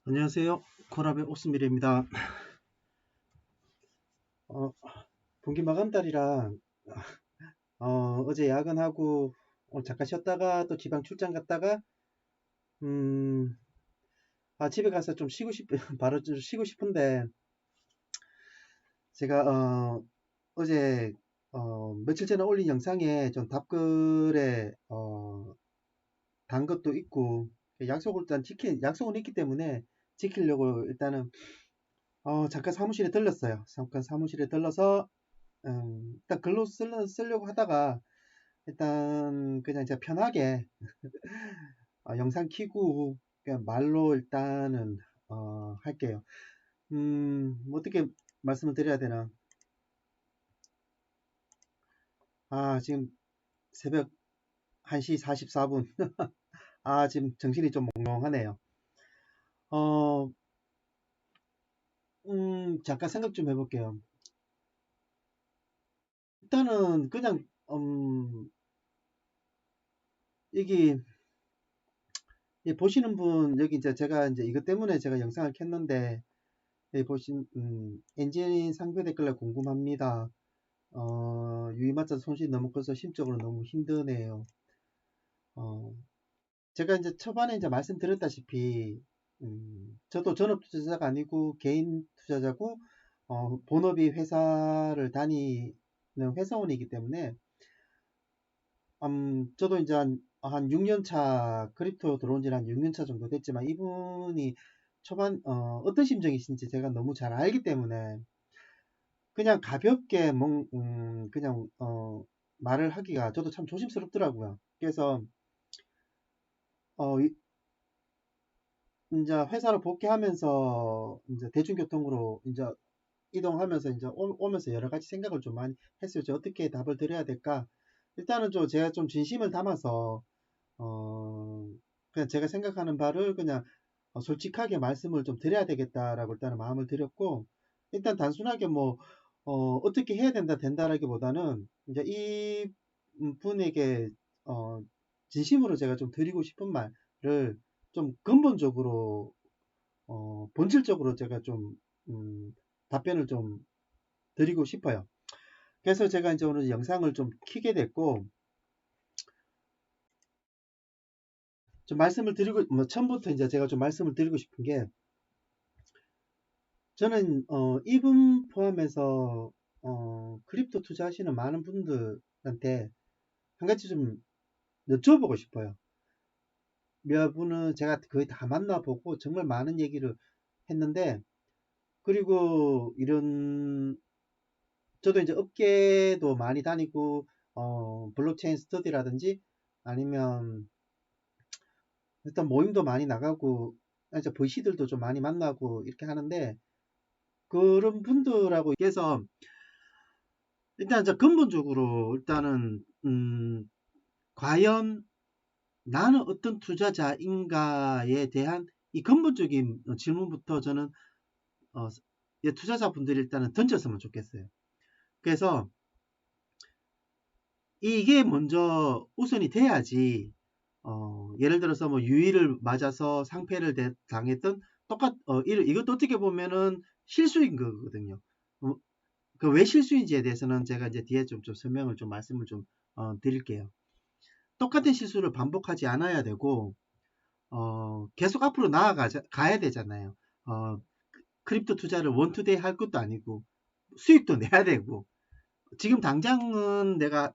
안녕하세요. 코라베 오스미르입니다. 어, 분기 마감달이라 어제 야근하고 오늘 잠깐 쉬었다가 또 지방 출장 갔다가 음, 집에 가서 좀 쉬고 싶 바로 좀 쉬고 싶은데 제가 어제 며칠 전에 올린 영상에 좀 답글에 단 것도 있고 약속을 일단 약속은 있기 때문에 지키려고 일단은 잠깐 사무실에 들렀어요. 잠깐 사무실에 들러서 일단 글로 쓰려고 하다가 일단 그냥 제가 편하게 영상 키고 그냥 말로 일단은 할게요. 뭐 어떻게 말씀을 드려야 되나? 지금 새벽 1시 44분. 지금 정신이 좀 몽롱하네요. 어, 잠깐 생각 좀 해볼게요. 일단은 그냥 여기 보시는 분 여기 이제 제가 이제 이것 때문에 제가 영상을 켰는데 여기 보신 엔진 상표 댓글에 궁금합니다. 유의마차 손실이 너무 커서 심적으로 너무 힘드네요. 어, 제가 이제 초반에 이제 말씀드렸다시피, 저도 전업 투자자가 아니고 개인 투자자고, 본업이 회사를 다니는 회사원이기 때문에, 저도 이제 한 6년 차, 크립토 들어온 지는 한 6년 차 정도 됐지만, 이분이 초반, 어떤 심정이신지 제가 너무 잘 알기 때문에, 그냥 가볍게, 그냥, 말을 하기가 저도 참 조심스럽더라고요. 그래서, 이제 회사를 복귀하면서, 이제 대중교통으로, 이제 이동하면서, 이제 오면서 여러 가지 생각을 좀 많이 했어요. 어떻게 답을 드려야 될까? 일단은 제가 좀 진심을 담아서, 어, 그냥 제가 생각하는 바를 그냥 솔직하게 말씀을 좀 드려야 되겠다라고 일단은 마음을 드렸고, 일단 단순하게 뭐, 어떻게 해야 된다라기보다는, 이제 이 분에게, 어, 진심으로 제가 좀 드리고 싶은 말을 좀 근본적으로, 본질적으로 제가 좀, 답변을 좀 드리고 싶어요. 그래서 제가 이제 오늘 영상을 좀 키게 됐고, 좀 말씀을 드리고, 뭐, 처음부터 이제 제가 좀 말씀을 드리고 싶은 게, 저는 이분 포함해서 크립토 투자하시는 많은 분들한테 한 가지 좀 여쭤보고 싶어요. 몇 분은 제가 거의 다 만나보고 정말 많은 얘기를 했는데, 그리고 이런 저도 이제 업계도 많이 다니고 블록체인 스터디라든지 아니면 일단 모임도 많이 나가고 이제 VC들도 좀 많이 만나고 이렇게 하는데, 그런 분들하고 해서 일단 이제 근본적으로 일단은 과연 나는 어떤 투자자인가에 대한 이 근본적인 질문부터 저는 어, 투자자분들이 일단은 던졌으면 좋겠어요. 그래서 이게 먼저 우선이 돼야지 예를 들어서 뭐 유의를 맞아서 상패를 당했던 이것도 어떻게 보면은 실수인 거거든요. 어, 그 왜 실수인지에 대해서는 제가 이제 뒤에 좀 설명을 좀 말씀을 좀 드릴게요. 똑같은 실수를 반복하지 않아야 되고 계속 앞으로 가야 되잖아요. 어, 크립토 투자를 원투데이 할 것도 아니고 수익도 내야 되고, 지금 당장은 내가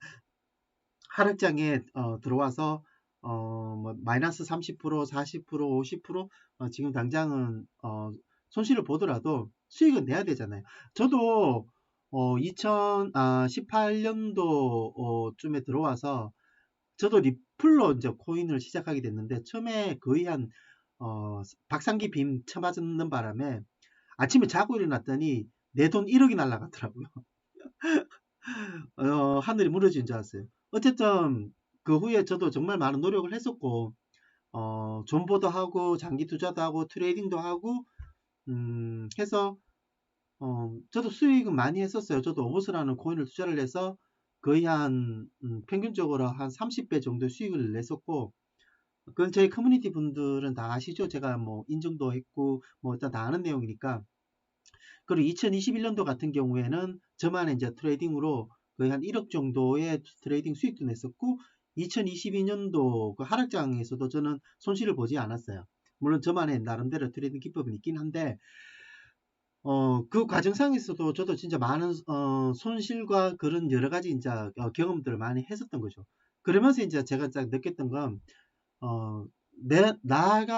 하락장에 들어와서 뭐 마이너스 30%, 40%, 50% 지금 당장은 손실을 보더라도 수익은 내야 되잖아요. 저도 2018년도 쯤에 들어와서 저도 리플로 이제 코인을 시작하게 됐는데, 처음에 거의 한 박상기 빔 쳐맞는 바람에 아침에 자고 일어났더니 내 돈 1억이 날라갔더라고요. 하늘이 무너진 줄 알았어요. 어쨌든 그 후에 저도 정말 많은 노력을 했었고, 존버도 하고 장기 투자도 하고 트레이딩도 하고 해서 저도 수익은 많이 했었어요. 저도 오버스라는 코인을 투자를 해서 거의 한 평균적으로 한 30배 정도 수익을 냈었고, 그건 저희 커뮤니티 분들은 다 아시죠? 제가 뭐 인증도 했고 뭐 일단 다 아는 내용이니까. 그리고 2021년도 같은 경우에는 저만의 이제 트레이딩으로 거의 한 1억 정도의 트레이딩 수익도 냈었고 2022년도 그 하락장에서도 저는 손실을 보지 않았어요. 물론 저만의 나름대로 트레이딩 기법은 있긴 한데 그 과정상에서도 저도 진짜 많은 손실과 그런 여러 가지 이제 경험들을 많이 했었던 거죠. 그러면서 이제 제가 딱 느꼈던 건 어,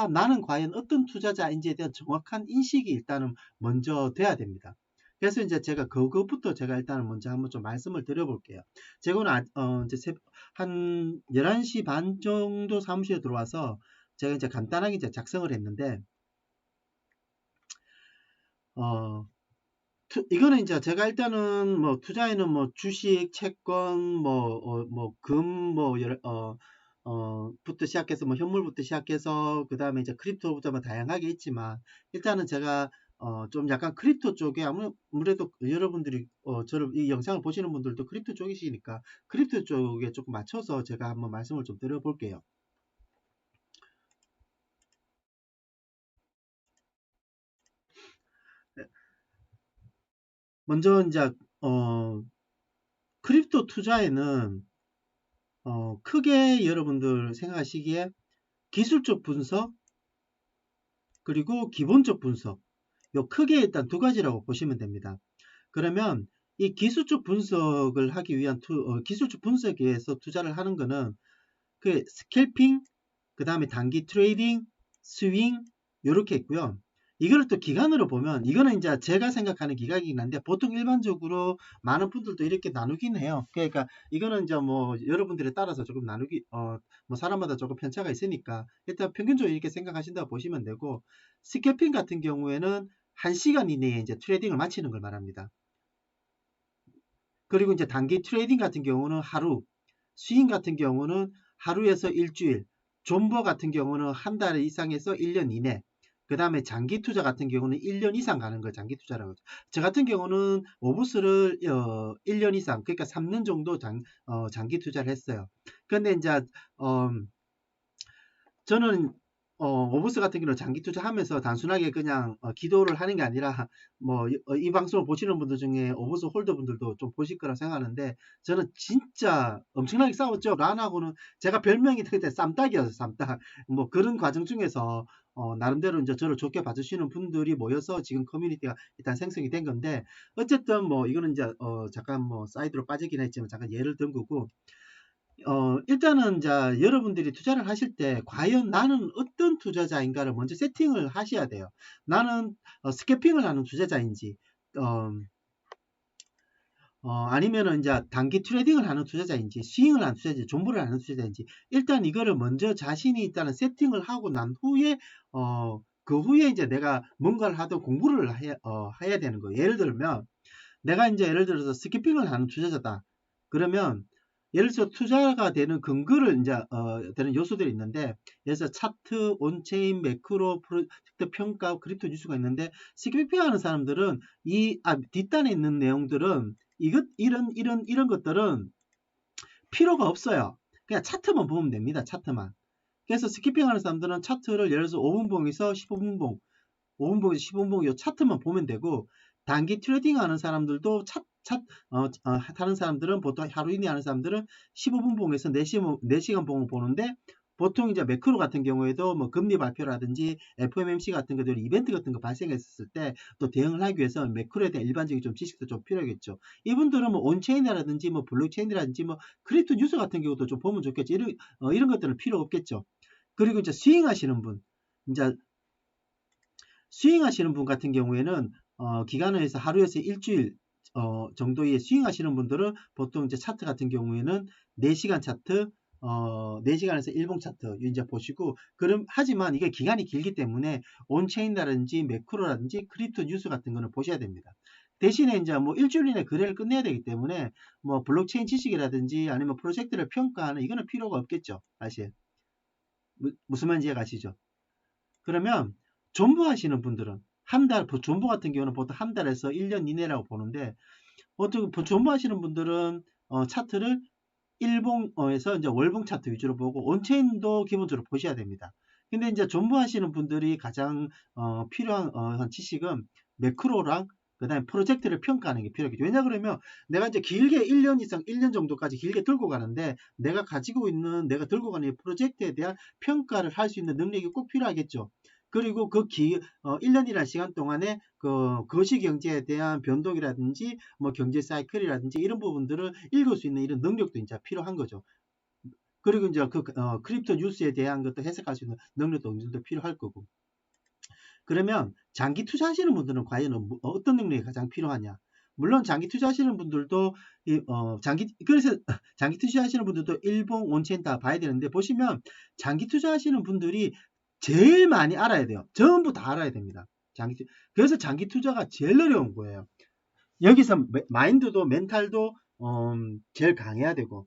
나는 과연 어떤 투자자인지에 대한 정확한 인식이 일단은 먼저 돼야 됩니다. 그래서 이제 제가 그것부터 제가 일단은 먼저 한번 좀 말씀을 드려볼게요. 제가 오늘 이제 한 11시 반 정도 사무실에 들어와서 제가 이제 간단하게 이제 작성을 했는데, 어, 이거는 이제 제가 일단은 뭐 투자에는 뭐 주식, 채권, 뭐 금, 부터 시작해서 뭐 현물부터 시작해서 그 다음에 이제 크립토부터 뭐 다양하게 있지만 일단은 제가 좀 약간 크립토 쪽에 아무래도 여러분들이 저를 이 영상을 보시는 분들도 크립토 쪽이시니까 크립토 쪽에 조금 맞춰서 제가 한번 말씀을 좀 드려볼게요. 네. 먼저 이제 크립토 투자에는 크게 여러분들 생각하시기에 기술적 분석 그리고 기본적 분석 요 크게 일단 두 가지라고 보시면 됩니다. 그러면 이 기술적 분석을 하기 위한 기술적 분석에 의해서 투자를 하는 거는 그 스캘핑 그 다음에 단기 트레이딩 스윙 요렇게 있고요. 이거를 또 기간으로 보면 이거는 이제 제가 생각하는 기간이긴 한데 보통 일반적으로 많은 분들도 이렇게 나누긴 해요. 그러니까 이거는 이제 뭐 여러분들에 따라서 조금 나누기 뭐 사람마다 조금 편차가 있으니까 일단 평균적으로 이렇게 생각하신다고 보시면 되고 스캐핑 같은 경우에는 1시간 이내에 이제 트레이딩을 마치는 걸 말합니다. 그리고 이제 단기 트레이딩 같은 경우는 하루, 스윙 같은 경우는 하루에서 일주일, 존버 같은 경우는 한 달 이상에서 1년 이내, 그 다음에 장기 투자 같은 경우는 1년 이상 가는 걸 장기 투자라고 하죠. 저 같은 경우는 오브스를 1년 이상, 그러니까 3년 정도 장기 투자를 했어요. 근데 이제 어, 저는 오버스 같은 경우는 장기 투자하면서 단순하게 그냥 기도를 하는 게 아니라 뭐 이 방송을 보시는 분들 중에 오버스 홀더 분들도 좀 보실 거라 생각하는데 저는 진짜 엄청나게 싸웠죠. 란하고는 제가 별명이 그때 쌈딱이었어요. 쌈딱. 뭐 그런 과정 중에서 나름대로 이제 저를 좋게 봐주시는 분들이 모여서 지금 커뮤니티가 일단 생성이 된 건데 어쨌든 뭐 이거는 이제 잠깐 뭐 사이드로 빠지긴 했지만 잠깐 예를 든 거고 일단은 자 여러분들이 투자를 하실 때 과연 나는 어떤 투자자인가를 먼저 세팅을 하셔야 돼요. 나는 스캐핑을 하는 투자자인지 어, 아니면은 이제 단기 트레이딩을 하는 투자자인지 스윙을 하는 투자자인지 존버를 하는 투자자인지 일단 이거를 먼저 자신이 일단은 세팅을 하고 난 후에 그 후에 이제 내가 뭔가를 하든 공부를 해야 되는 거예요. 예를 들면 내가 이제 예를 들어서 스키핑을 하는 투자자다. 그러면 예를 들어서 투자가 되는 근거를 이제 되는 요소들이 있는데 예를 들어서 차트, 온체인, 매크로, 프로젝트 평가, 크립토 뉴스가 있는데 스키핑 하는 사람들은 뒷단에 있는 내용들은 이런 것들은 필요가 없어요. 그냥 차트만 보면 됩니다. 차트만. 그래서 스키핑 하는 사람들은 차트를 예를 들어서 5분봉에서 15분봉 5분봉에서 15분봉 이 차트만 보면 되고 단기 트레이딩 하는 사람들도 하는 사람들은 보통 하루 이내 하는 사람들은 15분봉에서 4시간 봉을 보는데 보통 이제 매크로 같은 경우에도 뭐 금리 발표라든지 FOMC 같은 것들 이벤트 같은 거 발생했을 때 또 대응을 하기 위해서 매크로에 대한 일반적인 좀 지식도 좀 필요하겠죠. 이분들은 뭐 온체인이라든지 뭐 블록체인이라든지 뭐 크립토 뉴스 같은 경우도 좀 보면 좋겠죠. 이런 것들은 필요 없겠죠. 그리고 이제 스윙 하시는 분 이제 스윙하시는 분 같은 경우에는 기간에서 하루에서 일주일 정도의 스윙하시는 분들은 보통 이제 차트 같은 경우에는 4시간 차트 4시간에서 1분 차트 이제 보시고 그럼 하지만 이게 기간이 길기 때문에 온체인이라든지 매크로라든지 크립토 뉴스 같은 거는 보셔야 됩니다. 대신에 이제 뭐 일주일 이내 거래를 끝내야 되기 때문에 뭐 블록체인 지식이라든지 아니면 프로젝트를 평가하는 이거는 필요가 없겠죠. 사실 무슨 말인지 이해가시죠? 그러면 존버 하시는 분들은 존버 같은 경우는 보통 한 달에서 1년 이내라고 보는데 보통 존버 하시는 분들은 차트를 일봉에서 이제 월봉 차트 위주로 보고 온체인도 기본적으로 보셔야 됩니다. 근데 이제 존버하시는 분들이 가장 필요한 지식은 매크로랑 그다음에 프로젝트를 평가하는 게 필요하겠죠. 왜냐 그러면 내가 이제 길게 1년 이상 1년 정도까지 길게 들고 가는데 내가 가지고 있는 내가 들고 가는 이 프로젝트에 대한 평가를 할 수 있는 능력이 꼭 필요하겠죠. 그리고 1년이라는 시간 동안에 그 거시경제에 대한 변동이라든지 뭐 경제 사이클이라든지 이런 부분들을 읽을 수 있는 이런 능력도 이제 필요한 거죠. 그리고 이제 크립토 뉴스에 대한 것도 해석할 수 있는 능력도 어느 정도 필요할 거고. 그러면 장기 투자하시는 분들은 과연 어떤 능력이 가장 필요하냐? 물론 장기 투자하시는 분들도 그래서 장기 투자하시는 분들도 일봉 원체인 다 봐야 되는데 보시면 장기 투자하시는 분들이 제일 많이 알아야 돼요. 전부 다 알아야 됩니다. 그래서 장기 투자가 제일 어려운 거예요. 여기서 마인드도 멘탈도 제일 강해야 되고.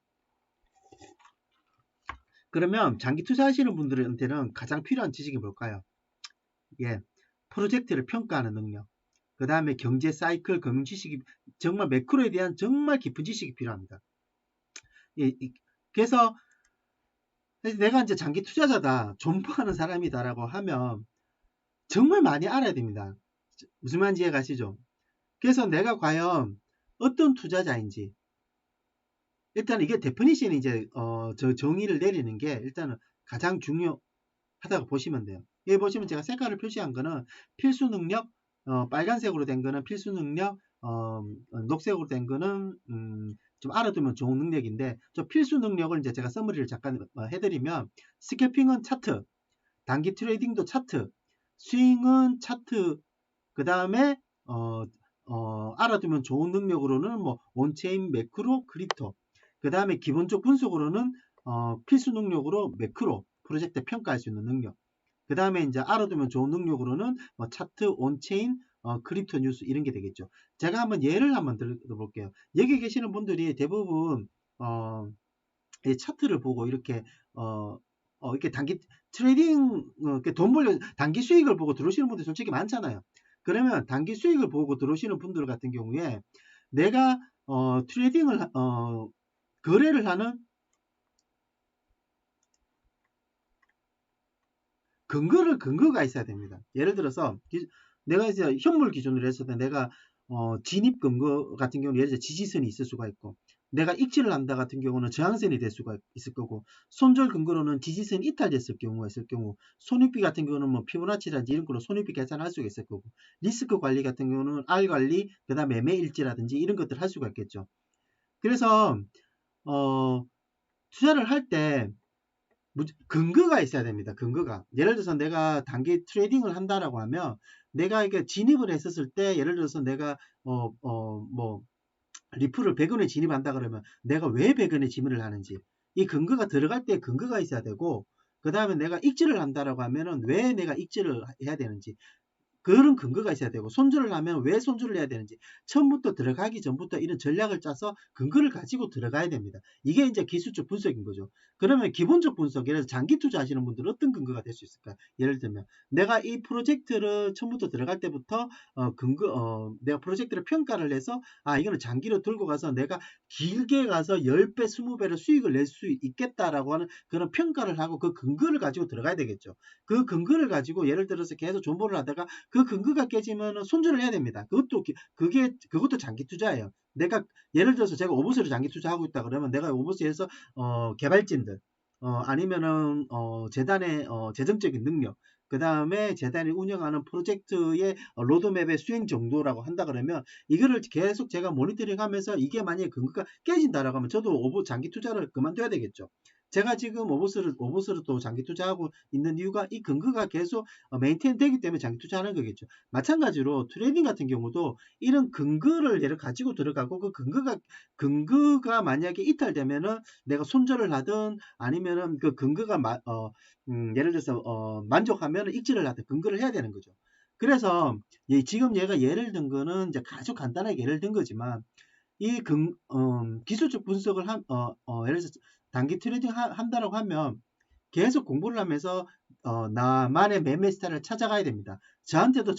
그러면 장기 투자하시는 분들한테는 가장 필요한 지식이 뭘까요? 예, 프로젝트를 평가하는 능력. 그 다음에 경제 사이클, 금융 지식이 정말 매크로에 대한 정말 깊은 지식이 필요합니다. 예, 그래서 내가 이제 장기 투자자다, 존버하는 사람이다라고 하면 정말 많이 알아야 됩니다. 무슨 말인지 이해가시죠? 그래서 내가 과연 어떤 투자자인지 일단 이게 데피니션이 이제 저 정의를 내리는 게 일단은 가장 중요하다고 보시면 돼요. 여기 보시면 제가 색깔을 표시한 거는 필수 능력, 빨간색으로 된 거는 필수 능력, 녹색으로 된 거는 좀 알아두면 좋은 능력인데 저 필수 능력을 이제 제가 서머리를 잠깐 해드리면 스캐핑은 차트, 단기 트레이딩도 차트, 스윙은 차트, 그 다음에 알아두면 좋은 능력으로는 뭐 온체인, 매크로, 크립토, 그 다음에 기본적 분석으로는 필수 능력으로 매크로 프로젝트 평가할 수 있는 능력, 그 다음에 이제 알아두면 좋은 능력으로는 뭐 차트, 온체인, 크립토 뉴스 이런 게 되겠죠. 제가 한번 예를 한번 들어볼게요. 여기 계시는 분들이 대부분 이 차트를 보고 이렇게 이렇게 단기 트레이딩 돈 벌려 단기 수익을 보고 들어오시는 분들 솔직히 많잖아요. 그러면 단기 수익을 보고 들어오시는 분들 같은 경우에 내가 트레이딩을 거래를 하는 근거가 있어야 됩니다. 예를 들어서 내가 이제 현물 기준으로 했을 때 내가 진입 근거 같은 경우는 예를 들어 지지선이 있을 수가 있고 내가 익지를 한다 같은 경우는 저항선이 될 수가 있을 거고 손절 근거로는 지지선이 이탈됐을 경우가 있을 경우 손익비 같은 경우는 뭐 피보나치라든지 이런 걸로 손익비 계산할 수가 있을 거고 리스크 관리 같은 경우는 R 관리 그 다음에 매매 일지라든지 이런 것들 할 수가 있겠죠. 그래서 투자를 할 때 근거가 있어야 됩니다. 근거가. 예를 들어서 내가 단기 트레이딩을 한다라고 하면 내가 이게 진입을 했었을 때 예를 들어서 내가 뭐 리플을 100원에 진입한다 그러면 내가 왜 100원에 진입을 하는지 이 근거가 들어갈 때 근거가 있어야 되고 그 다음에 내가 익지를 한다라고 하면은 왜 내가 익지를 해야 되는지 그런 근거가 있어야 되고 손절을 하면 왜 손절을 해야 되는지 처음부터 들어가기 전부터 이런 전략을 짜서 근거를 가지고 들어가야 됩니다. 이게 이제 기술적 분석인 거죠. 그러면 기본적 분석, 예를 들어서 장기 투자하시는 분들은 어떤 근거가 될 수 있을까? 예를 들면 내가 이 프로젝트를 처음부터 들어갈 때부터 내가 프로젝트를 평가를 해서 이거는 장기로 들고 가서 내가 길게 가서 10배, 20배를 수익을 낼 수 있겠다라고 하는 그런 평가를 하고 그 근거를 가지고 들어가야 되겠죠. 그 근거를 가지고 예를 들어서 계속 존버를 하다가 그 근거가 깨지면 손절을 해야 됩니다. 그것도 장기 투자예요. 내가 예를 들어서 제가 오버스를 장기 투자하고 있다 그러면 내가 오버스에서 개발진들 아니면은 재단의 재정적인 능력 그 다음에 재단이 운영하는 프로젝트의 로드맵의 수행 정도라고 한다 그러면 이거를 계속 제가 모니터링 하면서 이게 만약에 근거가 깨진다라고 하면 저도 장기 투자를 그만둬야 되겠죠. 제가 지금 오버스를 또 장기 투자하고 있는 이유가 이 근거가 계속 메인테인 되기 때문에 장기 투자하는 거겠죠. 마찬가지로 트레이딩 같은 경우도 이런 근거를 예를 가지고 들어가고 그 근거가 만약에 이탈되면은 내가 손절을 하든 아니면은 그 근거가 예를 들어서 만족하면 익지를 하든 근거를 해야 되는 거죠. 그래서 지금 얘가 예를 든 거는 이제 아주 간단하게 예를 든 거지만 이 기술적 분석을 예를 들어서 단기 트레이딩 한다라고 하면 계속 공부를 하면서 나만의 매매 스타일을 찾아가야 됩니다. 저한테도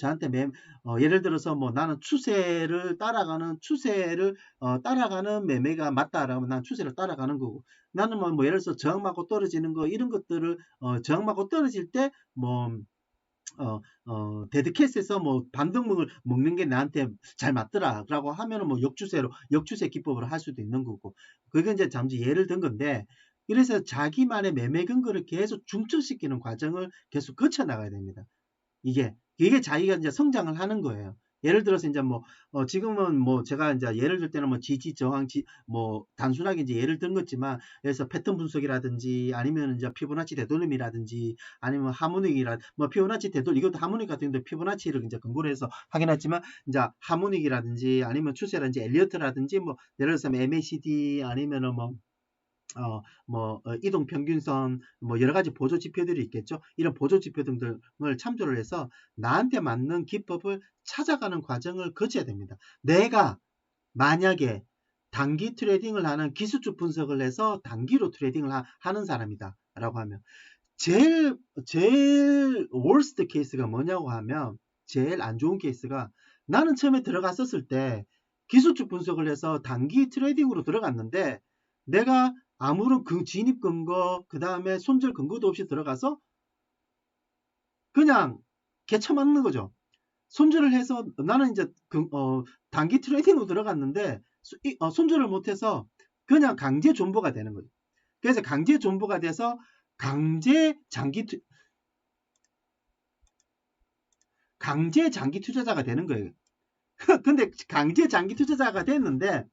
예를 들어서 뭐 나는 추세를 따라가는 매매가 맞다라면 난 추세를 따라가는 거고, 나는 뭐 예를 들어서 저항 맞고 떨어지는 거 이런 것들을 저항 맞고 떨어질 때뭐 데드캣에서 뭐 반등목을 먹는 게 나한테 잘 맞더라라고 하면은 뭐 역추세 기법으로 할 수도 있는 거고, 그게 이제 잠시 예를 든 건데, 그래서 자기만의 매매 근거를 계속 중첩시키는 과정을 계속 거쳐 나가야 됩니다. 이게 자기가 이제 성장을 하는 거예요. 예를 들어서 이제 지금은 제가 이제 예를 들 때는 지지 저항 단순하게 이제 예를 든 거지만, 그래서 패턴 분석이라든지 아니면 이제 피보나치 되돌림이라든지 아니면 하모닉이라 피보나치 되돌림, 이것도 하모닉 같은 경우도 피보나치를 이제 근거로 해서 확인했지만, 이제 하모닉이라든지 아니면 추세라든지 엘리어트라든지 예를 들어서 MACD 아니면은 이동평균선, 여러 가지 보조 지표들이 있겠죠. 이런 보조 지표 등등을 참조를 해서 나한테 맞는 기법을 찾아가는 과정을 거쳐야 됩니다. 내가 만약에 단기 트레이딩을 하는 기술적 분석을 해서 단기로 트레이딩을 하는 사람이다 라고 하면, 제일 월스트 케이스가 뭐냐고 하면, 제일 안 좋은 케이스가, 나는 처음에 들어갔었을 때 기술적 분석을 해서 단기 트레이딩으로 들어갔는데, 내가 아무런 진입 근거, 그 다음에 손절 근거도 없이 들어가서 그냥 개처맞는 거죠. 손절을 해서 나는 이제 단기 트레이딩으로 들어갔는데 손절을 못해서 그냥 강제 존버가 되는 거죠. 그래서 강제 존버가 돼서 강제 장기 투자자가 되는 거예요. 근데 강제 장기 투자자가 됐는데,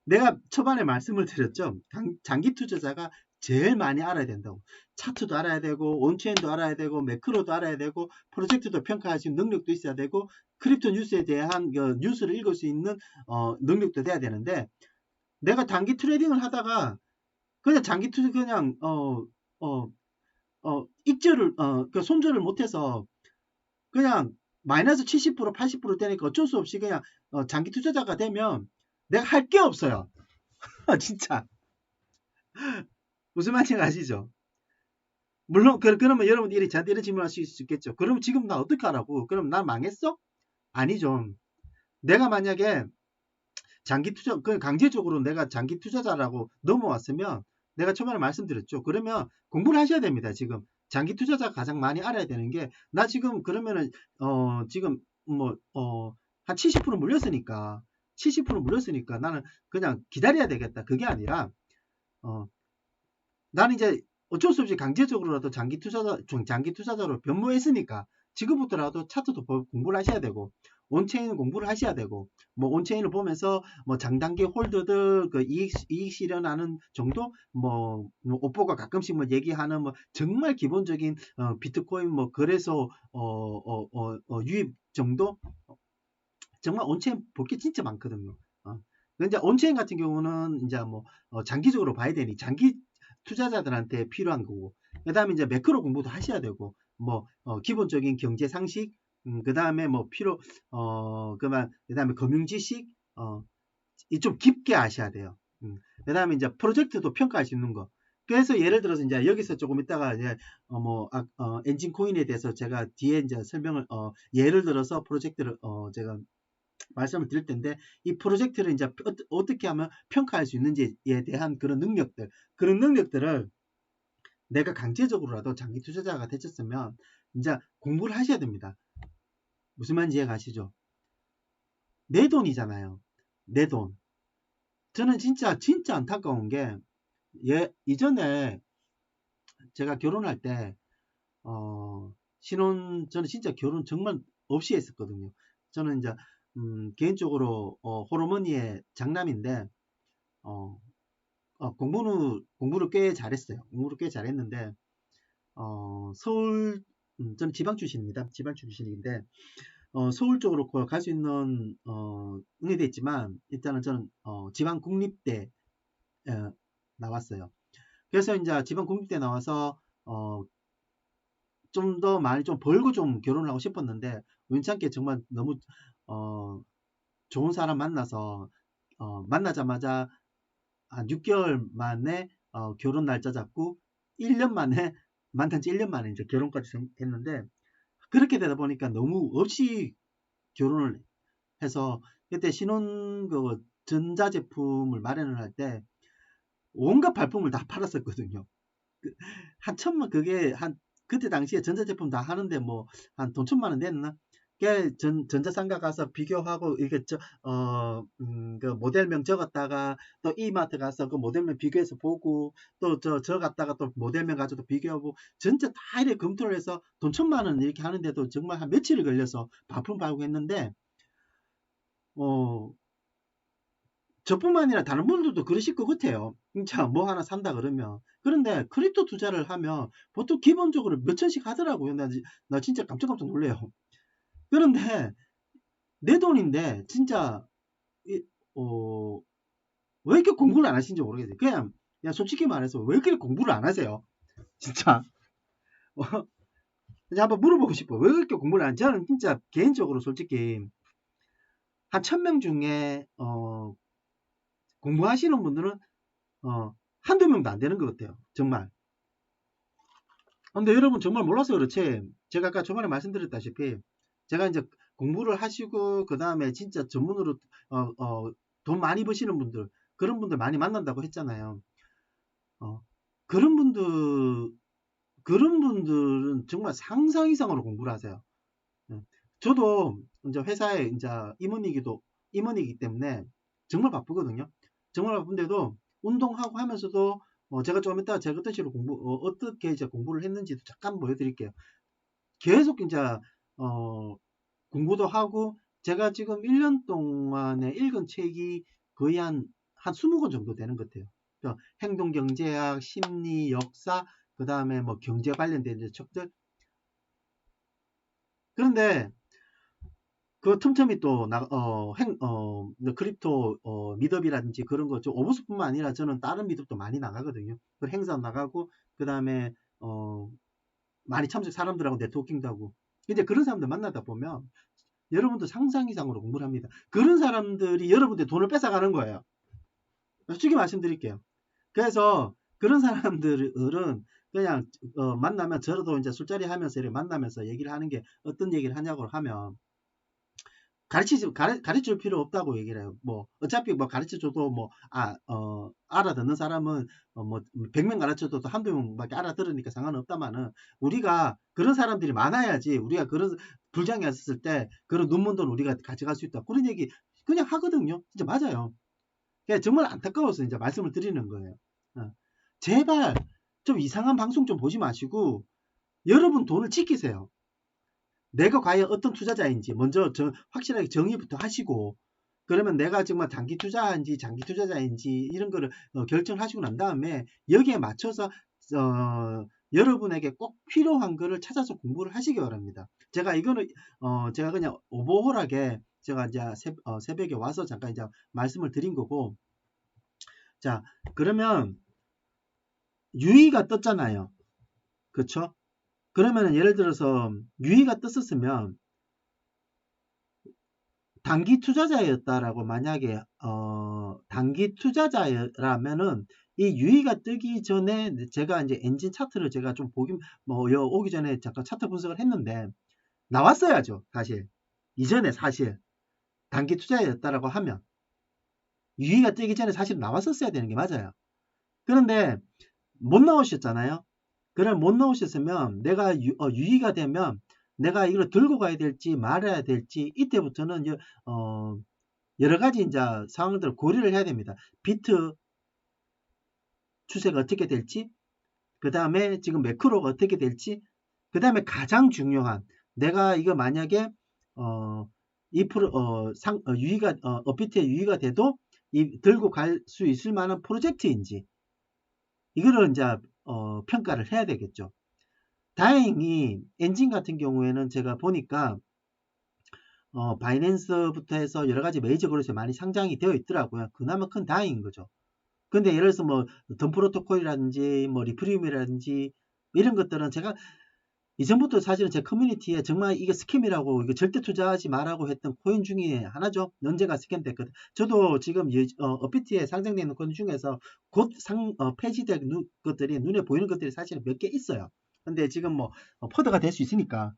내가 초반에 말씀을 드렸죠. 장기 투자자가 제일 많이 알아야 된다고. 차트도 알아야 되고, 온체인도 알아야 되고, 매크로도 알아야 되고, 프로젝트도 평가할 수 있는 능력도 있어야 되고, 크립토 뉴스에 대한 뉴스를 읽을 수 있는 능력도 돼야 되는데, 내가 단기 트레이딩을 하다가 그냥 장기 투자 그냥 익절을 손절을 못해서 그냥 마이너스 70% 80% 되니까 어쩔 수 없이 그냥 장기 투자자가 되면 내가 할 게 없어요. 진짜 무슨 말인지 아시죠? 물론 그러면 여러분들이 저한테 이런 질문을 하실 수 있겠죠. 그럼 지금 나 어떻게 하라고? 그럼 나 망했어? 아니죠. 내가 만약에 장기 투자 강제적으로 내가 장기 투자자라고 넘어왔으면, 내가 초반에 말씀드렸죠. 그러면 공부를 하셔야 됩니다. 지금 장기 투자자가 가장 많이 알아야 되는 게, 나 지금 그러면은 지금 한 70% 물렸으니까 나는 그냥 기다려야 되겠다. 그게 아니라 나는 이제 어쩔 수 없이 강제적으로라도 장기 투자자로 변모했으니까 지금부터라도 차트도 공부를 하셔야 되고, 온체인 공부를 하셔야 되고, 온체인을 보면서 장단기 홀더들 이익 실현하는 정도, 오뽀가 가끔씩 얘기하는 정말 기본적인 비트코인 거래소 유입 정도, 정말 온체인 볼 게 진짜 많거든요. 이제 온체인 같은 경우는 이제 장기적으로 봐야 되니 장기 투자자들한테 필요한 거고, 그 다음에 이제 매크로 공부도 하셔야 되고, 기본적인 경제 상식, 그 다음에 그 다음에 금융 지식, 좀 깊게 아셔야 돼요. 그 다음에 이제 프로젝트도 평가할 수 있는 거. 그래서 예를 들어서 이제 여기서 조금 이따가 이제 엔진 코인에 대해서 제가 뒤에 이제 설명을 예를 들어서 프로젝트를 제가 말씀을 드릴 텐데, 이 프로젝트를 이제 어떻게 하면 평가할 수 있는지에 대한 그런 능력들을 내가 강제적으로라도 장기 투자자가 되셨으면 이제 공부를 하셔야 됩니다. 무슨 말인지 이해가 가시죠? 내 돈이잖아요. 내 돈. 저는 진짜 안타까운 게, 이전에 제가 결혼할 때 저는 진짜 결혼 정말 없이 했었거든요. 저는 이제 개인적으로 호르몬니의 장남인데 공부를 꽤 잘했어요. 공부를 꽤 잘했는데 서울, 저는 지방 출신입니다. 지방 출신인데 서울 쪽으로 갈 수 있는 응대도 있지만, 일단은 저는 지방 국립대 나왔어요. 그래서 이제 지방 국립대 나와서 좀 더 많이 좀 벌고 좀 결혼을 하고 싶었는데, 우연찮게 정말 너무 좋은 사람 만나서 만나자마자 한 6개월 만에 결혼 날짜 잡고 1년 만에 만난 지 1년 만에 이제 결혼까지 했는데, 그렇게 되다 보니까 너무 없이 결혼을 해서, 그때 신혼 그 전자제품을 마련을 할 때 온갖 발품을 다 팔았었거든요. 한 천만, 그게 그때 당시에 전자제품 다 하는데 뭐 한 돈 1,000만 원 냈나? 그게 전자상가 가서 비교하고, 이게 그 모델명 적었다가 또 이마트 가서 그 모델명 비교해서 보고, 또 저 갔다가 또 모델명 가지고 비교하고, 전체 다 이렇게 검토를 해서 돈 1,000만 원 이렇게 하는데도 정말 한 며칠을 걸려서 반품 팔고 했는데, 어 저뿐만 아니라 다른 분들도 그러실 것 같아요. 진짜 뭐 하나 산다 그러면. 그런데 크립토 투자를 하면 보통 기본적으로 몇 천씩 하더라고요. 나 진짜 깜짝깜짝 놀래요. 그런데 내 돈인데 진짜 어, 왜 이렇게 공부를 안 하시는지 모르겠어요. 그냥 솔직히 말해서 왜 이렇게 공부를 안 하세요? 진짜. 그냥 한번 물어보고 싶어. 왜 이렇게 공부를 안 하는지. 저는 진짜 개인적으로 솔직히 한 1,000명 중에 공부하시는 분들은 한두 명도 안 되는 것 같아요. 정말. 근데 여러분 정말 몰라서 그렇지, 제가 아까 초반에 말씀드렸다시피 제가 이제 공부를 하시고 그 다음에 진짜 전문으로 돈 많이 버시는 분들, 그런 분들 많이 만난다고 했잖아요. 어, 그런 분들 그런 분들은 정말 상상 이상으로 공부를 하세요. 예. 저도 이제 회사에 이제 임원이기 때문에 정말 바쁘거든요. 정말 바쁜데도 운동하고 하면서도 제가 좀 이따 제가 어떤 식으로 어떻게 이제 공부를 했는지도 잠깐 보여드릴게요. 계속 이제 공부도 하고, 제가 지금 1년 동안에 읽은 책이 거의 한 20권 정도 되는 것 같아요. 행동경제학, 심리, 역사, 그 다음에 뭐 경제 관련된 책들. 그런데 그 틈틈이 또 크립토 미드업이라든지 그런 거, 오버스뿐만 아니라 저는 다른 미드업도 많이 나가거든요. 그 행사 나가고, 그 다음에 많이 사람들하고 네트워킹도 하고. 근데 그런 사람들 만나다 보면 여러분도 상상 이상으로 공부를 합니다. 그런 사람들이 여러분들 돈을 뺏어가는 거예요. 솔직히 말씀드릴게요. 그래서 그런 사람들은 그냥 만나면, 저도 이제 술자리 하면서 이렇게 만나면서 얘기를 하는 게, 어떤 얘기를 하냐고 하면, 가르칠 필요 없다고 얘기를 해요. 뭐 어차피 뭐 가르쳐줘도 뭐 알아듣는 사람은 뭐 100명 가르쳐줘도 한두 명밖에 알아들으니까 상관없다마는, 우리가 그런 사람들이 많아야지 우리가 그런 불장이 왔을 때 그런 눈먼 돈 우리가 가져갈 수 있다, 그런 얘기 그냥 하거든요. 진짜 맞아요. 그냥 정말 안타까워서 이제 말씀을 드리는 거예요. 어. 제발 좀 이상한 방송 좀 보지 마시고 여러분 돈을 지키세요. 내가 과연 어떤 투자자인지 먼저 확실하게 정의부터 하시고, 그러면 내가 정말 단기 투자인지 장기 투자자인지 이런 거를 결정하시고 난 다음에 여기에 맞춰서 여러분에게 꼭 필요한 거를 찾아서 공부를 하시기 바랍니다. 제가 이거는 제가 그냥 오버홀하게 제가 이제 새벽에 와서 잠깐 이제 말씀을 드린 거고. 자, 그러면 유의가 떴잖아요. 그쵸? 그러면 예를 들어서 유의가 떴었으면 단기 투자자였다라고, 만약에 단기 투자자라면은 이 유의가 뜨기 전에 제가 이제 엔진 차트를 제가 좀 오기 전에 잠깐 차트 분석을 했는데 나왔어야죠. 사실 이전에 사실 단기 투자였다라고 하면 유의가 뜨기 전에 사실 나왔었어야 되는 게 맞아요. 그런데 못 나오셨잖아요. 그럼 못 나오셨으면 내가 유의가 되면 내가 이걸 들고 가야 될지 말아야 될지, 이때부터는 여러 가지 이제 상황들을 고려를 해야 됩니다. 비트 추세가 어떻게 될지, 그 다음에 지금 매크로가 어떻게 될지, 그 다음에 가장 중요한, 내가 이거 만약에 유의가 업비트에 유의가 돼도 들고 갈 수 있을 만한 프로젝트인지, 이거를 이제 평가를 해야 되겠죠. 다행히 엔진 같은 경우에는 제가 보니까 바이낸스부터 해서 여러 가지 메이저 거래소에 많이 상장이 되어 있더라고요. 그나마 큰 다행인 거죠. 근데 예를 들어서 뭐 던 프로토콜이라든지 뭐 리프리움이라든지 이런 것들은 제가 이전부터 사실은 제 커뮤니티에 정말 이게 스캠이라고, 이거 절대 투자하지 말라고 했던 코인 중에 하나죠. 언제가 스캠 됐거든. 저도 지금 업비트에 상장되어 있는 코인 중에서 곧 폐지될 것들이 눈에 보이는 것들이 사실은 몇 개 있어요. 근데 지금 뭐 포드가 될 수 있으니까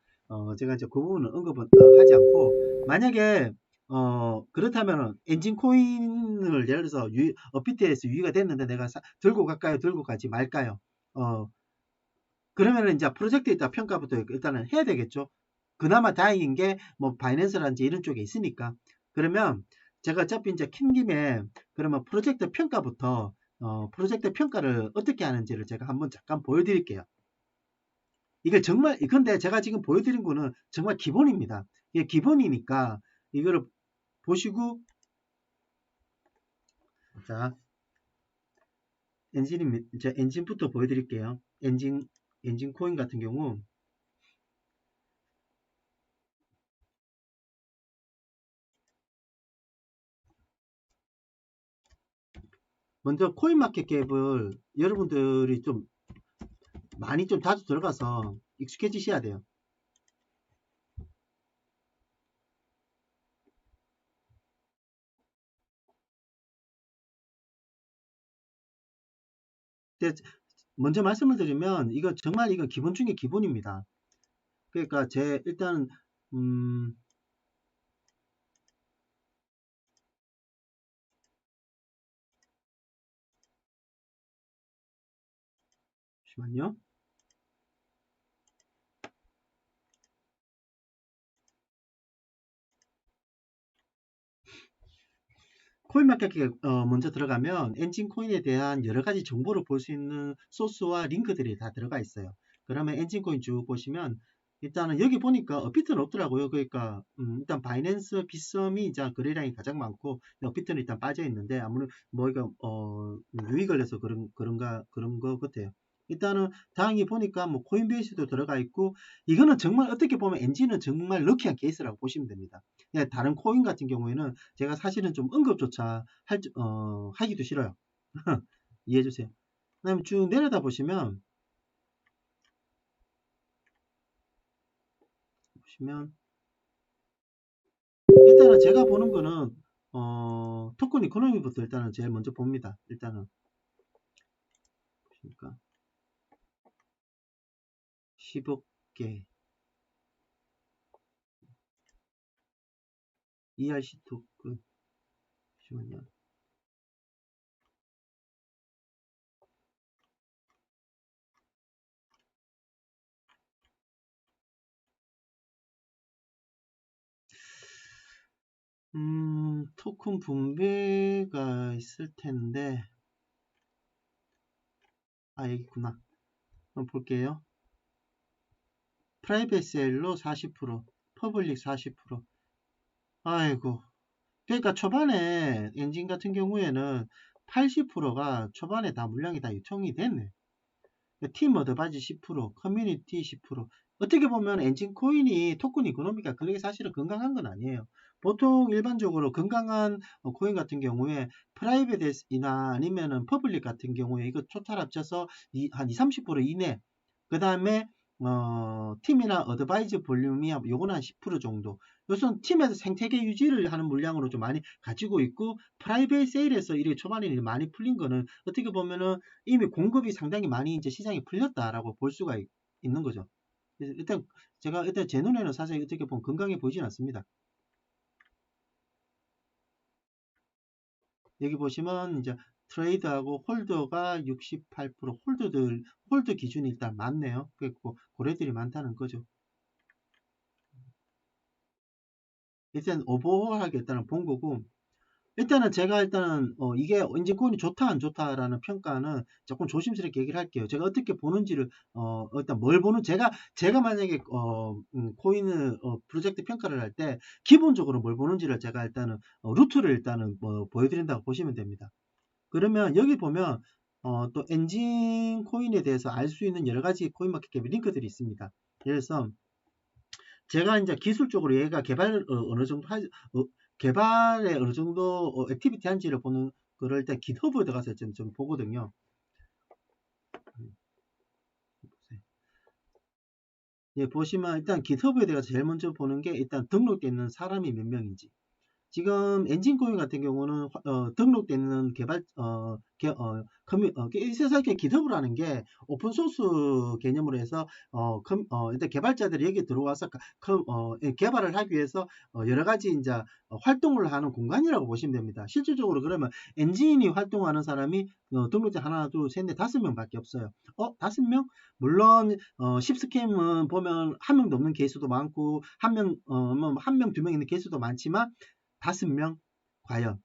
제가 이제 그 부분은 언급은 하지 않고, 만약에 그렇다면은 엔진 코인을 예를 들어서 업비트에서 유의가 됐는데 내가 들고 갈까요? 들고 가지 말까요? 어, 그러면은 이제 프로젝트에 따라 평가부터 일단은 해야 되겠죠. 그나마 다행인 게 뭐 바이낸스라든지 이런 쪽에 있으니까. 그러면 제가 어차피 이제 킨 김에 그러면 프로젝트 평가부터 프로젝트 평가를 어떻게 하는지를 제가 한번 잠깐 보여드릴게요. 이게 정말, 근데 제가 지금 보여드린 거는 정말 기본입니다. 이게 기본이니까 이거를 보시고, 자, 이제 엔진부터 보여드릴게요. 엔진 코인 같은 경우, 먼저 코인마켓캡을 여러분들이 좀 많이 좀 자주 들어가서 익숙해지셔야 돼요. 근데 먼저 말씀을 드리면 이거 정말 이건 기본 중에 기본입니다. 그러니까 일단 음, 잠시만요. 코인마켓에 먼저 들어가면 엔진 코인에 대한 여러 가지 정보를 볼 수 있는 소스와 링크들이 다 들어가 있어요. 그러면 엔진 코인 쭉 보시면 일단은 여기 보니까 업비트는 없더라고요. 그러니까 일단 바이낸스, 빗썸이 이제 거래량이 가장 많고 업비트는 일단 빠져 있는데 아무래도 뭐 이거 유익을 내서 그런 거 같아요. 일단은 다행히 보니까 뭐 코인베이스도 들어가 있고, 이거는 정말 어떻게 보면 엔진은 정말 럭키한 케이스라고 보시면 됩니다. 다른 코인 같은 경우에는 제가 사실은 좀 언급조차 하기도 싫어요. 이해해 주세요. 그 다음에 쭉 내려다 보시면 일단은 제가 보는 거는 토큰 이코노미부터 일단은 제일 먼저 봅니다. 일단은 보시니까 15개 ERC 토큰, 잠시만요. 토큰 분배가 있을 텐데, 여기 있구나. 한번 볼게요. 프라이빗 세일로 40%, 퍼블릭 40%. 아이고. 그러니까 초반에 엔진 같은 경우에는 80%가 초반에 다 물량이 다 유통이 됐네. 팀 어드바이즈 10%, 커뮤니티 10%. 어떻게 보면 엔진 코인이 토큰 이코노미가 그렇게 사실은 건강한 건 아니에요. 보통 일반적으로 건강한 코인 같은 경우에 프라이빗이나 아니면은 퍼블릭 같은 경우에 이거 토탈 합쳐서 한 2, 30% 이내. 그 다음에 팀이나 어드바이즈 볼륨이 요거는 한 10% 정도. 요즘 팀에서 생태계 유지를 하는 물량으로 좀 많이 가지고 있고, 프라이빗 세일에서 이렇게 초반에 많이 풀린 거는 어떻게 보면은 이미 공급이 상당히 많이 이제 시장이 풀렸다라고 볼 수가 있는 거죠. 그래서 일단 제 눈에는 사실 어떻게 보면 건강해 보이진 않습니다. 여기 보시면 이제 트레이드하고 홀더가 68%, 홀드 기준이 일단 많네요. 그리고 고래들이 많다는 거죠. 일단 오버하게 일단은 본 거고, 일단은 제가 일단은 이게 엔진코인이 좋다 안 좋다라는 평가는 조금 조심스럽게 얘기를 할게요. 제가 어떻게 보는지를 일단 뭘 보는, 제가 만약에 코인을 프로젝트 평가를 할 때 기본적으로 뭘 보는지를 제가 일단은 루트를 일단은 뭐 보여드린다고 보시면 됩니다. 그러면 여기 보면 또 엔진 코인에 대해서 알 수 있는 여러 가지 코인마켓캡 링크들이 있습니다. 예를 들어서 제가 이제 기술적으로 얘가 어느 정도 개발에 어느 정도 액티비티 한지를 보는 거를 일단 GitHub에 들어가서 좀 보거든요. 예, 보시면 일단 GitHub에 대해서 제일 먼저 보는 게 일단 등록되어 있는 사람이 몇 명인지. 지금 엔진코인 같은 경우는 등록되는 개발 이 세상에 GitHub을 하는 게 오픈소스 개념으로 해서 일단 개발자들이 여기 들어와서 개발을 하기 위해서 여러 가지 이제 활동을 하는 공간이라고 보시면 됩니다. 실질적으로 그러면 엔진이 활동하는 사람이 등록자 하나, 둘, 셋, 넷, 5명밖에 없어요. 5명? 물론 10스캠은 보면 한 명도 없는 케이스도 많고 한 명, 두 명 있는 케이스도 많지만 5명? 과연?